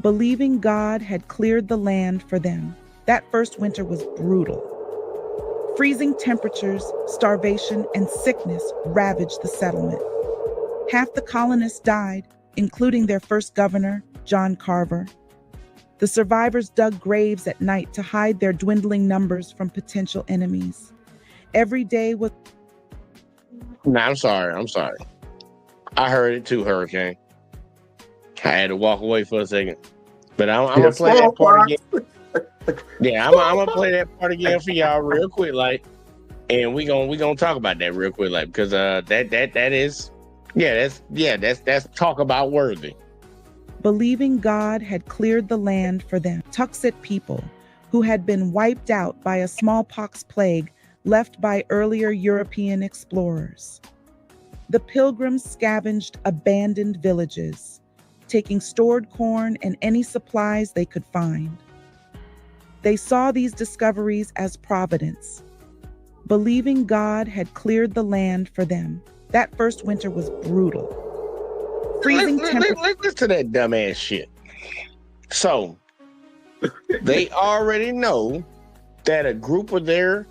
believing God had cleared the land for them. That first winter was brutal. Freezing temperatures, starvation, and sickness ravaged the settlement. Half the colonists died, including their first governor, John Carver. The survivors dug graves at night to hide their dwindling numbers from potential enemies. Every day was... Nah, I'm sorry. I heard it too, Hurricane. I had to walk away for a second. But I'm going to play that part again. Yeah, I'm going to play that part again for y'all real quick, like, and we gonna talk about that real quick, like, because that is... that's talk about worthy. Believing God had cleared the land for them. Tuxet people who had been wiped out by a smallpox plague left by earlier European explorers. The Pilgrims scavenged abandoned villages, taking stored corn and any supplies they could find. They saw these discoveries as providence, believing God had cleared the land for them. That first winter was brutal. Freezing temperatures. Let's listen to that dumbass shit. So, they already know that a group of their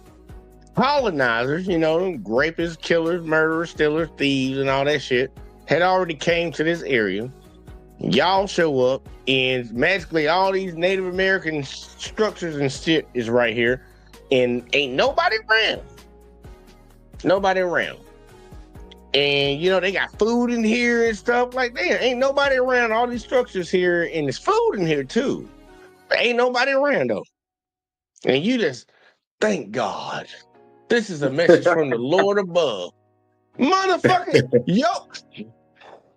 colonizers, you know, rapists, killers, murderers, stealers, thieves, and all that shit, had already came to this area. Y'all show up, and magically all these Native American structures and shit is right here, and ain't nobody around. Nobody around. And, you know, they got food in here and stuff like that. Ain't nobody around. All these structures here, and there's food in here, too. But ain't nobody around, though. And you just, thank God. This is a message from the Lord above. Motherfucker,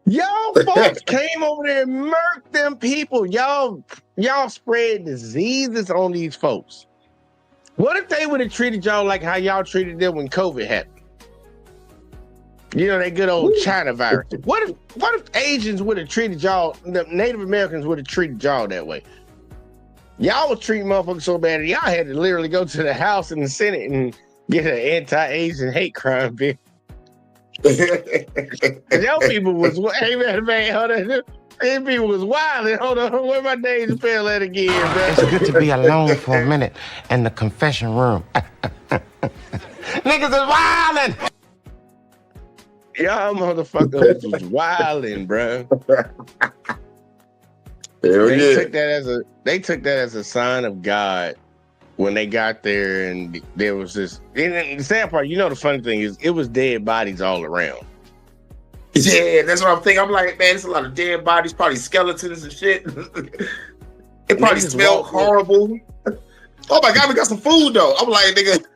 y'all folks came over there and murked them people. Y'all spread diseases on these folks. What if they would have treated y'all like how y'all treated them when COVID happened? You know, that good old China virus. What if Asians would have treated y'all, the Native Americans would have treated y'all that way? Y'all was treating motherfuckers so bad that y'all had to literally go to the House and the Senate and get an anti-Asian hate crime bill. Y'all people was, hey man, hold on. These people was wilding. Hold on, where my Dave Chappelle at again, man? It's good to be alone for a minute in the confession room. Niggas is wilding. Y'all motherfuckers was wilding, bro. They took that as a sign of God when they got there, and there was this. And the sad part, you know, the funny thing is, it was dead bodies all around. Yeah, that's what I'm thinking. I'm like, man, there's a lot of dead bodies, probably skeletons and shit. It probably smelled horrible. Oh my God, we got some food though. I'm like, nigga,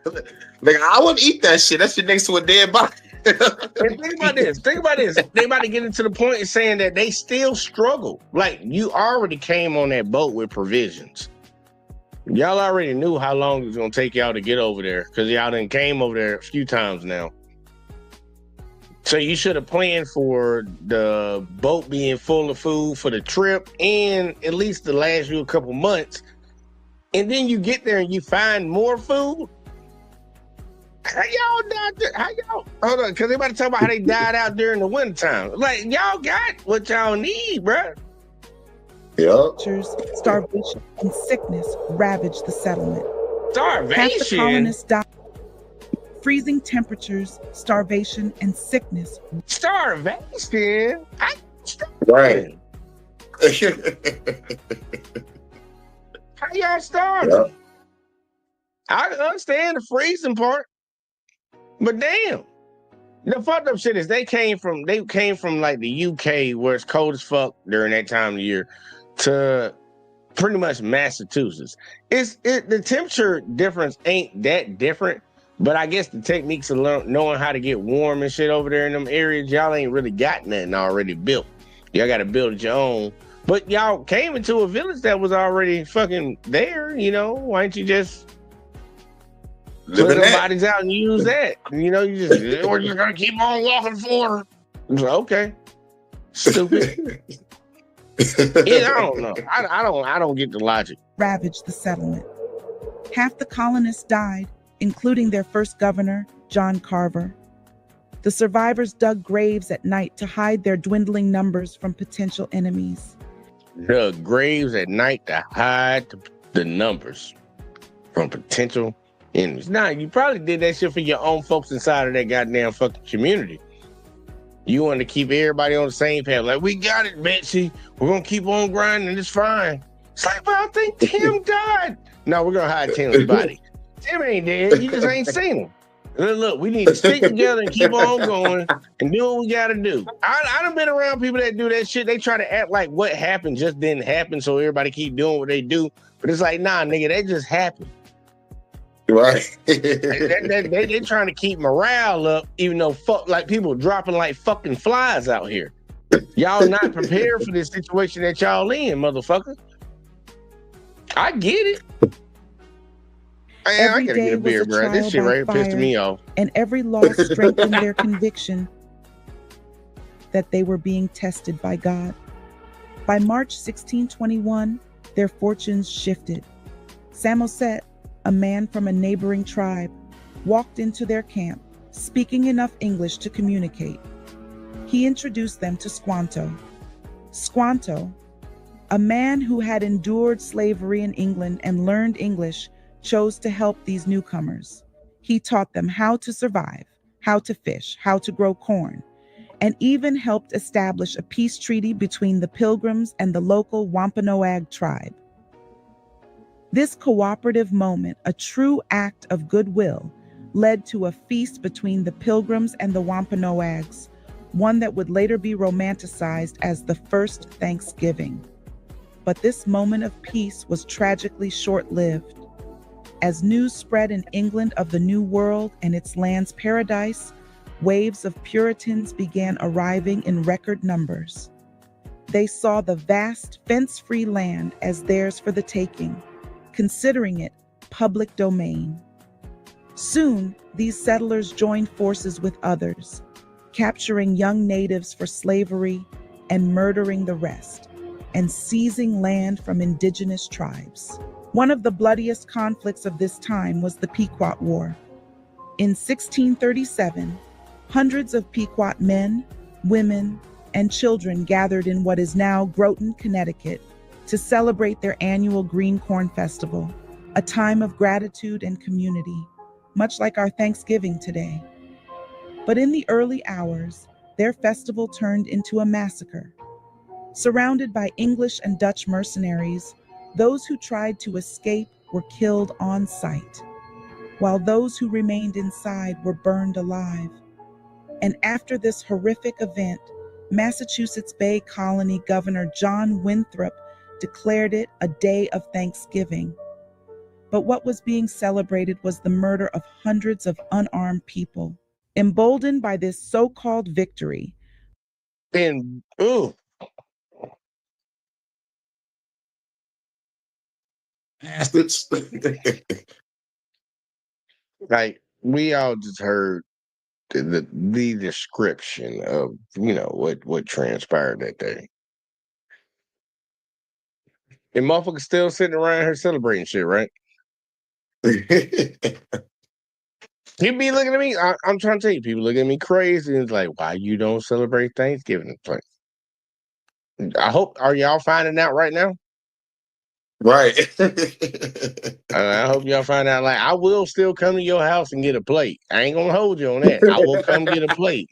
I wouldn't eat that shit. That shit next to a dead body. And think about this. They about to get into the point of saying that they still struggle. Like, you already came on that boat with provisions. Y'all already knew how long it was gonna take y'all to get over there, because y'all done came over there a few times now. So you should have planned for the boat being full of food for the trip and at least to last you a couple months. And then you get there and you find more food. How y'all died there? How y'all, hold on, because they about to talk about how they died out during the wintertime. Like, y'all got what y'all need, bro. Yep. Starvation and sickness ravaged the settlement. Starvation? Half the colonists died. Freezing temperatures, starvation, and sickness. Starvation? Right. How y'all starving? Yep. I understand the freezing part, but damn, the fucked up shit is they came from like the UK, where it's cold as fuck during that time of year, to pretty much Massachusetts. The temperature difference ain't that different, but I guess the techniques of knowing how to get warm and shit over there in them areas, y'all ain't really got nothing already built. Y'all got to build it your own. But y'all came into a village that was already fucking there, you know? Why don't you just put them bodies out and use that? You know, we're just gonna keep on walking forward. Okay. Stupid. Yeah, I don't know. I don't get the logic. Ravaged the settlement. Half the colonists died, including their first governor, John Carver. The survivors dug graves at night to hide their dwindling numbers from potential enemies. Dug graves at night to hide the numbers from potential enemies. Nah, you probably did that shit for your own folks inside of that goddamn fucking community. You want to keep everybody on the same path. Like, we got it, Betsy. We're going to keep on grinding. It's fine. It's like, well, I think Tim died. No, we're going to hide Tim's body. Tim ain't dead. You just ain't seen him. Look, we need to stick together and keep on going and do what we got to do. I done been around people that do that shit. They try to act like what happened just didn't happen, so everybody keep doing what they do. But it's like, nah, nigga, that just happened. Right. they trying to keep morale up, even though like people dropping like fucking flies out here. Y'all not prepared for this situation that y'all in, motherfucker. I get it. Man, I gotta get a beer, bro. This shit right here pissed me off. And every loss strengthened their conviction that they were being tested by God. By March 1621, their fortunes shifted. Samoset, a man from a neighboring tribe, walked into their camp, speaking enough English to communicate. He introduced them to Squanto. Squanto, a man who had endured slavery in England and learned English, chose to help these newcomers. He taught them how to survive, how to fish, how to grow corn, and even helped establish a peace treaty between the Pilgrims and the local Wampanoag tribe. This cooperative moment, a true act of goodwill, led to a feast between the Pilgrims and the Wampanoags, one that would later be romanticized as the first Thanksgiving. But this moment of peace was tragically short-lived. As news spread in England of the New World and its land's paradise, waves of Puritans began arriving in record numbers. They saw the vast, fence-free land as theirs for the taking, considering it public domain. Soon, these settlers joined forces with others, capturing young natives for slavery and murdering the rest, and seizing land from indigenous tribes. One of the bloodiest conflicts of this time was the Pequot War. In 1637, hundreds of Pequot men, women, and children gathered in what is now Groton, Connecticut, to celebrate their annual Green Corn Festival, a time of gratitude and community, much like our Thanksgiving today. But in the early hours, their festival turned into a massacre. Surrounded by English and Dutch mercenaries, those who tried to escape were killed on sight, while those who remained inside were burned alive. And after this horrific event, Massachusetts Bay Colony Governor John Winthrop declared it a day of Thanksgiving. But what was being celebrated was the murder of hundreds of unarmed people. Emboldened by this so-called victory, Bastards. Like, we all just heard the description of, what transpired that day. And motherfuckers still sitting around here celebrating shit, right? People be looking at me. I'm trying to tell you, people look at me crazy and it's like, why you don't celebrate Thanksgiving? It's like, I hope, are y'all finding out right now? Right. I hope y'all find out. Like, I will still come to your house and get a plate. I ain't gonna hold you on that. I will come get a plate.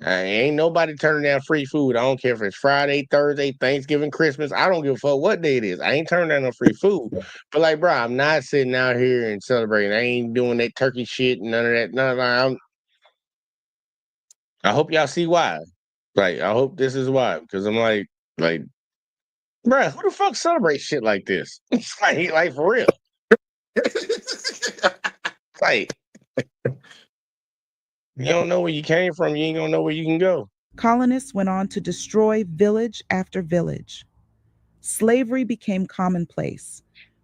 Ain't nobody turning down free food. I don't care if it's Friday, Thursday, Thanksgiving, Christmas. I don't give a fuck what day it is. I ain't turning down no free food. But like, bro, I'm not sitting out here and celebrating. I ain't doing that turkey shit and none of that. None of that. I hope y'all see why. Like, I hope this is why. Because I'm like, bro, who the fuck celebrates shit like this? It's like for real. Like, you don't know where you came from, you ain't gonna know where you can go. Colonists went on to destroy village after village. Slavery became commonplace,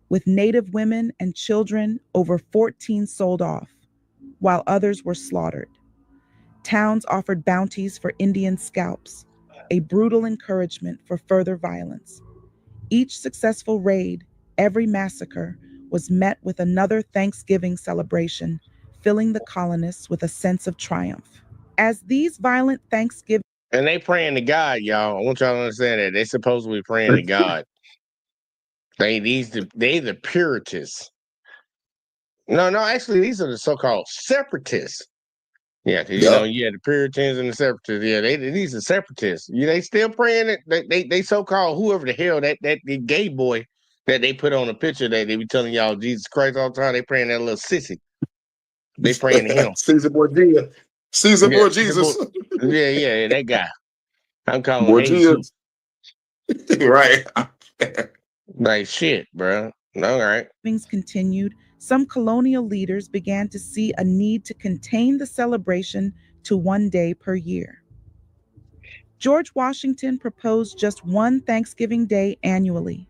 with Native women and children, over 14 sold off, while others were slaughtered. Towns offered bounties for Indian scalps, a brutal encouragement for further violence. Each successful raid, every massacre, was met with another Thanksgiving celebration, filling the colonists with a sense of triumph. As these violent Thanksgiving... And they praying to God, y'all. I want y'all to understand that. They supposedly praying to God. They the Puritans. No, actually, these are the so-called separatists. Yeah, you had the Puritans and the separatists. Yeah, these are separatists. They still praying that they so-called whoever the hell that gay boy that they put on a picture that they be telling y'all Jesus Christ all the time. They praying that little sissy. They praying to him. Caesar Borgia. Caesar Borgia. Yeah, that guy. I'm calling him Jesus. Right. Like shit, bro. All right. Things continued. Some colonial leaders began to see a need to contain the celebration to one day per year. George Washington proposed just one Thanksgiving Day annually.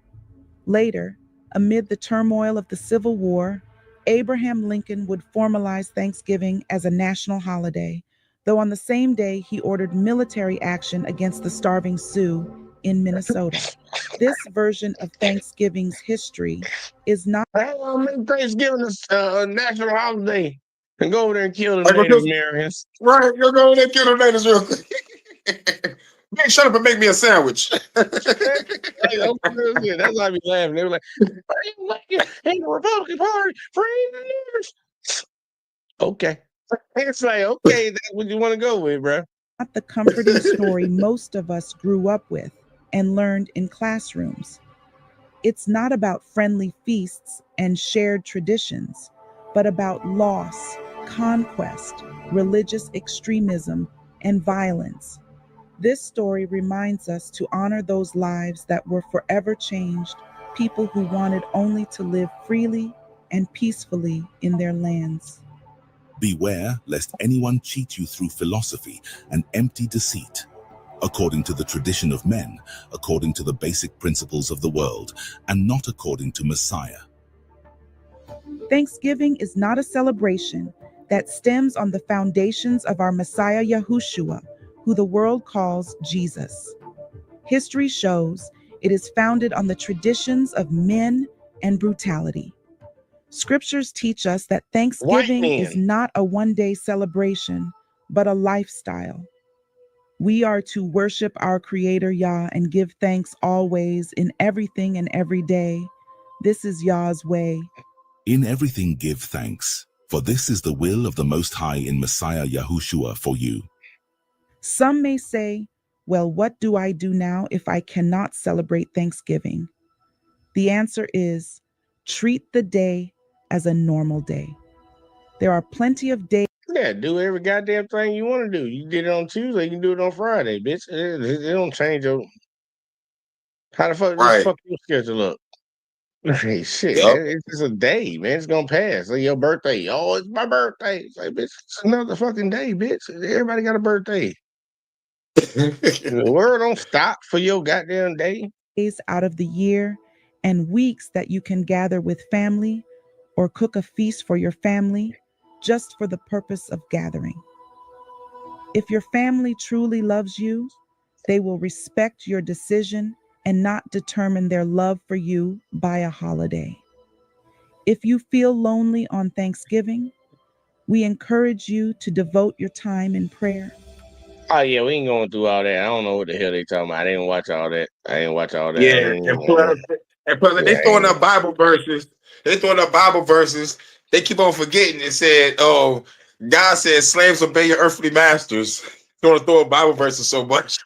Later, amid the turmoil of the Civil War, Abraham Lincoln would formalize Thanksgiving as a national holiday, though on the same day he ordered military action against the starving Sioux in Minnesota. This version of Thanksgiving's history is not... Thanksgiving is a national holiday. And go over there and kill the Native Americans. Right, you're going there and kill the natives real quick. Man, shut up and make me a sandwich. That's why I be laughing. They were like, "Hey, the Republican Party, free the niggers." Okay, it's like, okay, that's what you want to go with, bro. Not the comforting story most of us grew up with and learned in classrooms. It's not about friendly feasts and shared traditions, but about loss, conquest, religious extremism, and violence. This story reminds us to honor those lives that were forever changed, people who wanted only to live freely and peacefully in their lands. Beware lest anyone cheat you through philosophy and empty deceit, according to the tradition of men, according to the basic principles of the world, and not according to Messiah. Thanksgiving is not a celebration that stems on the foundations of our Messiah Yahushua, who the world calls Jesus. History shows it is founded on the traditions of men and brutality. Scriptures teach us that Thanksgiving is not a one-day celebration, but a lifestyle. We are to worship our Creator Yah and give thanks always in everything and every day. This is Yah's way. In everything give thanks, for this is the will of the Most High in Messiah Yahushua for you. Some may say, well, what do I do now if I cannot celebrate Thanksgiving? The answer is, treat the day as a normal day. There are plenty of days. Yeah, do every goddamn thing you want to do. You did it on Tuesday, you can do it on Friday, bitch. It don't change your... How the fuck does fuck your schedule up? Hey, shit, it's just a day, man. It's gonna pass. Like your birthday. Oh, it's my birthday. It's like, bitch, it's another fucking day, bitch. Everybody got a birthday. The world don't stop for your goddamn day. Days out of the year and weeks that you can gather with family or cook a feast for your family just for the purpose of gathering. If your family truly loves you, they will respect your decision and not determine their love for you by a holiday. If you feel lonely on Thanksgiving, we encourage you to devote your time in prayer. Oh yeah, we ain't going through all that. I don't know what the hell they talking about. I didn't watch all that. Yeah, and plus, they throwing up Bible verses. They keep on forgetting. It said, "Oh, God said, slaves obey your earthly masters." They want to throw up Bible verses so much.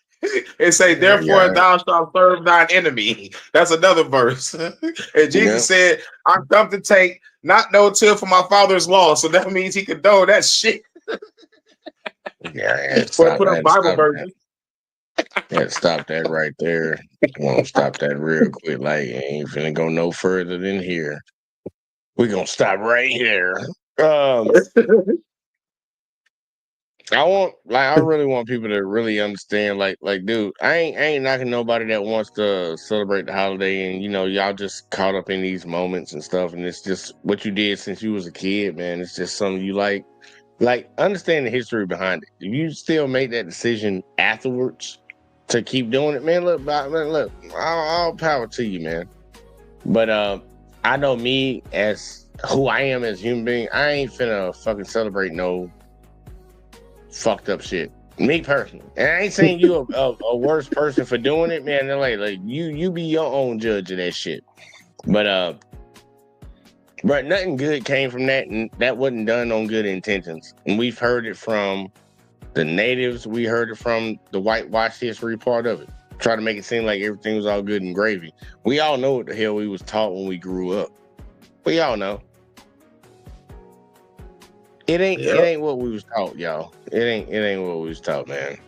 It say, "Therefore thou shalt serve thine enemy." That's another verse. And Jesus said, "I'm come to take not no till for my Father's law." So that means he condoned that shit. Yeah, put up Bible verses. Yeah, stop that right there. Want to stop that real quick. Like, ain't finna go no further than here. We're gonna stop right here. I really want people to really understand, like, dude, I ain't knocking nobody that wants to celebrate the holiday, and y'all just caught up in these moments and stuff, and it's just what you did since you was a kid, man. It's just something you like understand the history behind it. If you still make that decision afterwards to keep doing it, man, look, all power to you, man. But I know me as who I am as a human being, I ain't finna fucking celebrate no fucked up shit. Me personally. And I ain't saying you a worse person for doing it, man. They're like you be your own judge of that shit. But nothing good came from that, and that wasn't done on good intentions. And we've heard it from the natives. We heard it from the whitewash history part of it. Try to make it seem like everything was all good and gravy. We all know what the hell we was taught when we grew up. We all know. It ain't what we was taught, y'all. It ain't what we was taught, man.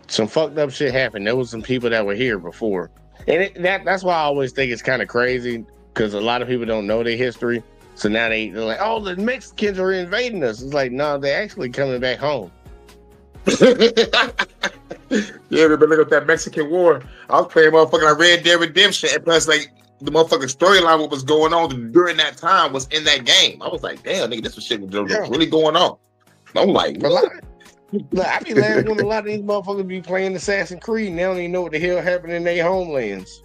Some fucked up shit happened. There was some people that were here before. And that's why I always think it's kind of crazy, because a lot of people don't know their history. So now they're like, oh, the Mexicans are invading us. It's like, no, they're actually coming back home. Yeah, but look at that Mexican War. I was playing motherfucking Red Dead Redemption, and plus, like, the motherfucking storyline, what was going on during that time was in that game. I was like, damn, nigga, this was shit was really going on. I'm like, what? Look, I be laughing when a lot of these motherfuckers be playing Assassin's Creed and they don't even know what the hell happened in their homelands.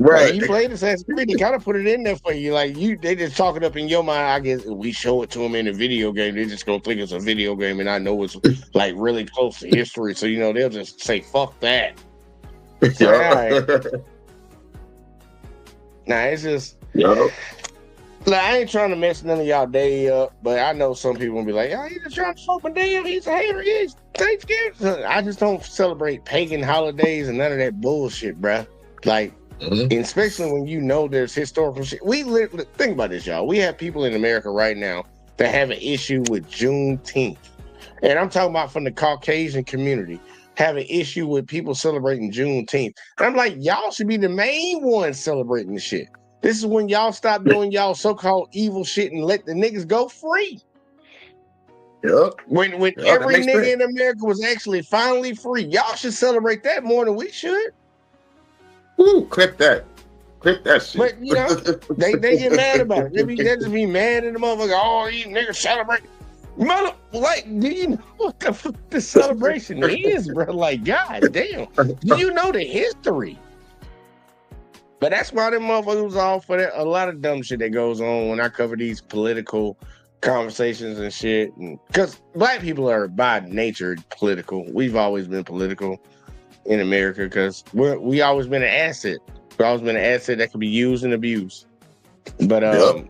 Right. Like, you played Assassin's Creed, they kind of put it in there for you. Like they just talk it up in your mind. I guess we show it to them in a video game, they just gonna think it's a video game, and I know it's like really close to history. So they'll just say fuck that. So, all right. Nah, it's just. Like, I ain't trying to mess none of y'all day up, but I know some people will be like, "Oh, he's just trying to fuck my day up. He's a hater. He's Thanksgiving." I just don't celebrate pagan holidays and none of that bullshit, bruh. Like. And especially when there's historical shit. We literally think about this, y'all. We have people in America right now that have an issue with Juneteenth, and I'm talking about from the Caucasian community, have an issue with people celebrating Juneteenth. And I'm like, y'all should be the main ones celebrating the shit. This is when y'all stop doing y'all so-called evil shit and let the niggas go free. Yep. When every nigga in America was actually finally free, y'all should celebrate that more than we should. Ooh, clip that shit. But they get mad about it. They just be mad at the motherfucker. Oh, these niggas celebrate. Mother, like, do you know what the fuck the celebration is, bro? Like, god damn. Do you know the history? But that's why them motherfuckers was all for that. A lot of dumb shit that goes on when I cover these political conversations and shit. Because black people are by nature political. We've always been political in America because we always been an asset. We've always been an asset that could be used and abused. But the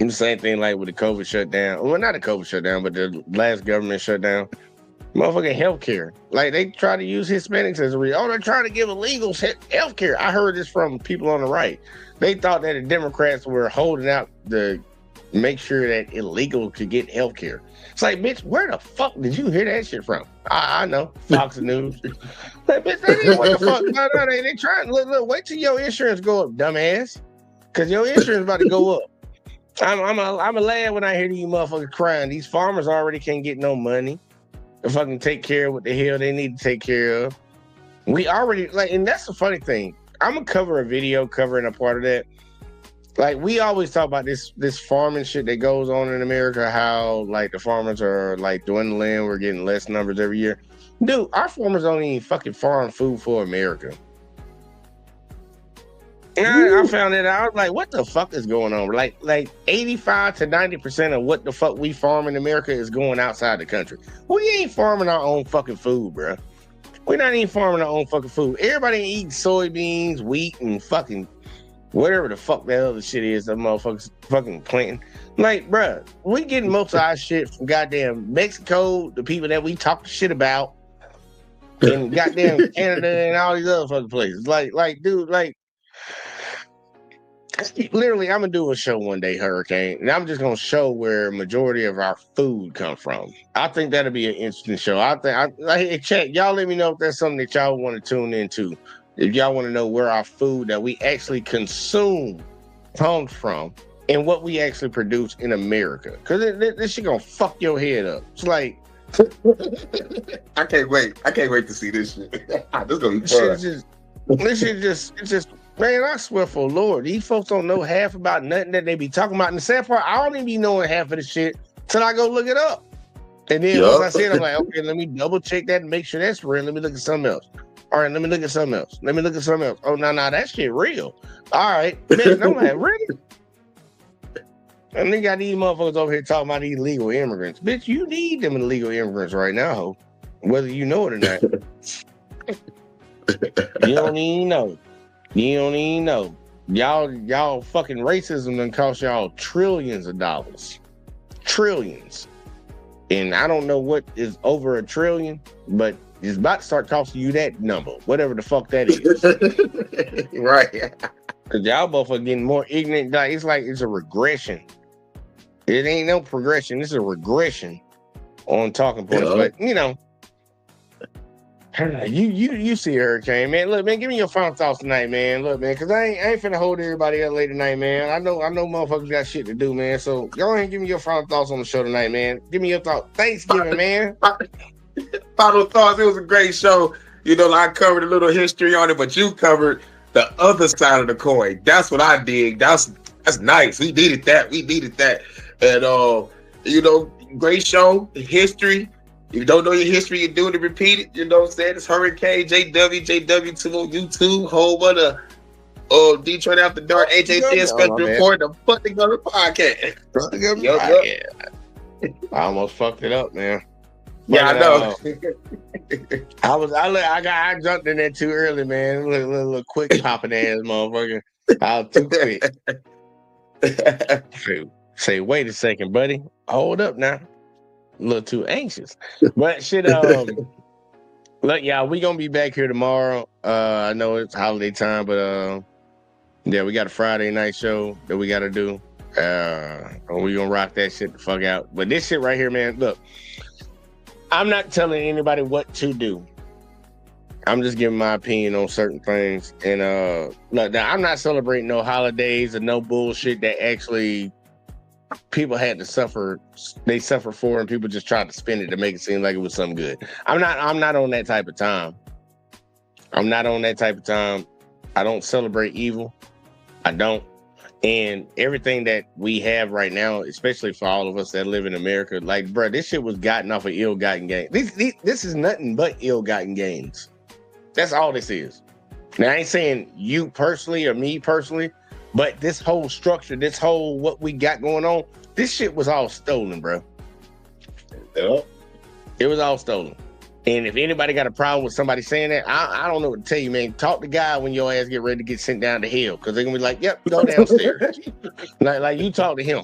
same thing like with the COVID shutdown. Well, not the COVID shutdown, but the last government shutdown. Motherfucking healthcare. Like they try to use Hispanics as a reason. Oh, they're trying to give illegals healthcare. I heard this from people on the right. They thought that the Democrats were holding out to make sure that illegals could get healthcare. It's like, bitch, where the fuck did you hear that shit from? I know, Fox News. Like, bitch, they didn't what the fuck. No, they trying. Look, wait till your insurance go up, dumbass. Because your insurance about to go up. I'm a lad when I hear these motherfuckers crying. These farmers already can't get no money to fucking take care of what the hell they need to take care of. We already, like, and that's the funny thing. I'm going to cover a video covering a part of that. Like, we always talk about this farming shit that goes on in America, how, like, the farmers are, like, dwindling. We're getting less numbers every year. Dude, our farmers don't even fucking farm food for America. And I found that out. I was like, what the fuck is going on? Like 85 to 90% of what the fuck we farm in America is going outside the country. We ain't farming our own fucking food, bro. We're not even farming our own fucking food. Everybody eating soybeans, wheat, and fucking whatever the fuck that other shit is that motherfuckers fucking planting. Like, bruh, we getting most of our shit from goddamn Mexico, the people that we talk shit about, and goddamn Canada and all these other fucking places. Like, dude, like, literally, I'm gonna do a show one day, Hurricane, and I'm just gonna show where majority of our food come from. I think that'll be an interesting show. Hey, chat, y'all let me know if that's something that y'all want to tune into. If y'all want to know where our food that we actually consume comes from and what we actually produce in America, because this shit gonna fuck your head up. It's like, I can't wait to see this shit. This gonna be fun. This shit just. Man, I swear for Lord, these folks don't know half about nothing that they be talking about. And the sad part, I don't even be knowing half of the shit till I go look it up. And then once I see it, I'm like, okay, let me double check that and make sure that's real. Let me look at something else. All right, let me look at something else. Let me look at something else. Oh, no, that shit real. All right, man, I'm like, really? And they got these motherfuckers over here talking about these illegal immigrants. Bitch, you need them illegal immigrants right now, whether you know it or not. You don't even know. You don't even know. Y'all fucking racism done cost y'all trillions of dollars. Trillions. And I don't know what is over $1 trillion, but it's about to start costing you that number, whatever the fuck that is. Right. Because y'all both are getting more ignorant. Like, it's a regression. It ain't no progression. It's a regression on talking points. Yeah. But, you know, you see Hurricane, man. Look, man, give me your final thoughts tonight, man. Look, man, because I ain't finna hold everybody up late tonight, man. I know motherfuckers got shit to do, man. So go ahead and give me your final thoughts on the show tonight, man. Give me your thoughts. Thanksgiving, man. Final thoughts. It was a great show. You know, I covered a little history on it, but you covered the other side of the coin. That's what I dig. That's nice. We needed that. And you know, great show. The history. If you don't know your history, you're doing it, repeat it. You know what I'm saying? It's Hurricane JW2 on YouTube, home of the Detroit After Dark, HHN Special Report, the Fuck the Government Podcast. I almost fucked it up, man. Yeah, I know. I jumped in there too early, man. Little quick popping ass motherfucker. I was too quick. Say, wait a second, buddy. Hold up now. A little too anxious. But shit, look, y'all, we gonna be back here tomorrow. I know it's holiday time, but yeah, we got a Friday night show that we gotta do. We gonna rock that shit the fuck out. But this shit right here, man, look, I'm not telling anybody what to do. I'm just giving my opinion on certain things. And look, now, I'm not celebrating no holidays or no bullshit that actually people had to suffer. They suffer for, and people just tried to spin it to make it seem like it was something good. I'm not on that type of time. I'm not on that type of time. I don't celebrate evil. I don't. And everything that we have right now, especially for all of us that live in America, like, bro, this shit was gotten off of ill-gotten gains. This is nothing but ill-gotten gains. That's all this is. Now, I ain't saying you personally or me personally, but this whole structure, this whole what we got going on, this shit was all stolen, bro. Yep. It was all stolen. And if anybody got a problem with somebody saying that, I don't know what to tell you, man. Talk to God when your ass get ready to get sent down to hell, because they're gonna be like, "Yep, go downstairs." like you talk to him.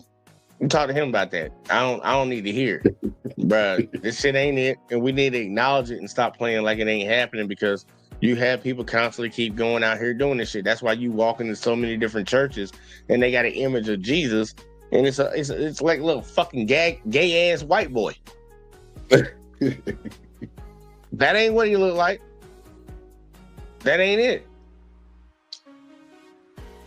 You talk to him about that. I don't need to hear it, bro. This shit ain't it, and we need to acknowledge it and stop playing like it ain't happening, because you have people constantly keep going out here doing this shit. That's why you walk into so many different churches and they got an image of Jesus, and it's like a little fucking gay ass white boy. That ain't what he look like. That ain't it.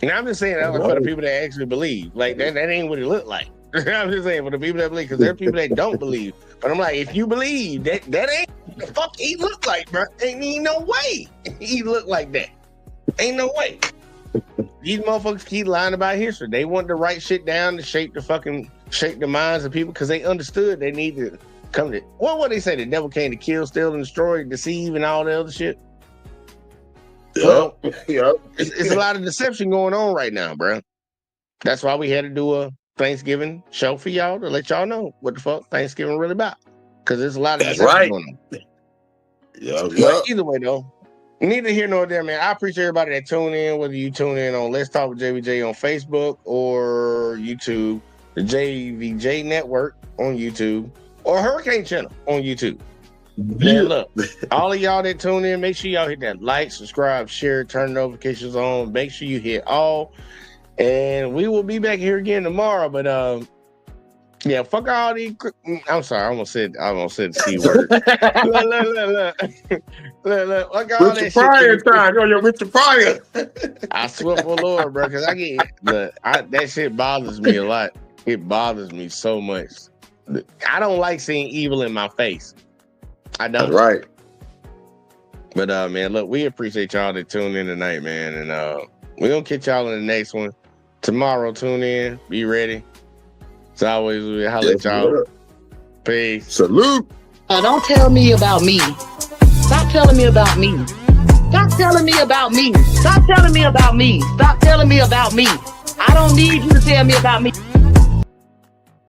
And I'm just saying that for the people that actually believe. Like, that ain't what he look like. I'm just saying for the people that believe, because there are people that don't believe. But I'm like, if you believe, that ain't the fuck he look like, bro. Ain't no way he look like that. Ain't no way. These motherfuckers keep lying about history. They want to write shit down to shape the minds of people, because they understood they need to come to what they say, the devil came to kill, steal, and destroy, deceive, and all the other shit. Well, it's a lot of deception going on right now, bro. That's why we had to do a Thanksgiving show for y'all, to let y'all know what the fuck Thanksgiving really about, because there's a lot of deception going on. But either way, though, neither here nor there, man. I appreciate everybody that tune in, whether you tune in on Let's Talk with JVJ on Facebook or YouTube, the JVJ Network on YouTube, or Hurricane Channel on YouTube. Man, look, all of y'all that tune in, make sure y'all hit that like, subscribe, share, turn notifications on. Make sure you hit all. And we will be back here again tomorrow. But yeah, fuck all these. I'm sorry, I almost said the C word. look. Fuck all Richard Pryor time. Yo, Richard Pryor. I swear for Lord, bro, because that shit bothers me a lot. It bothers me so much. I don't like seeing evil in my face. I don't. That's right. But man, look, we appreciate y'all that tuned in tonight, man, and we're gonna catch y'all in the next one tomorrow. Tune in, be ready. As always, we'll holler at y'all. Peace. Salute. Don't tell me about me. Stop telling me about me. Stop telling me about me. Stop telling me about me. Stop telling me about me. I don't need you to tell me about me.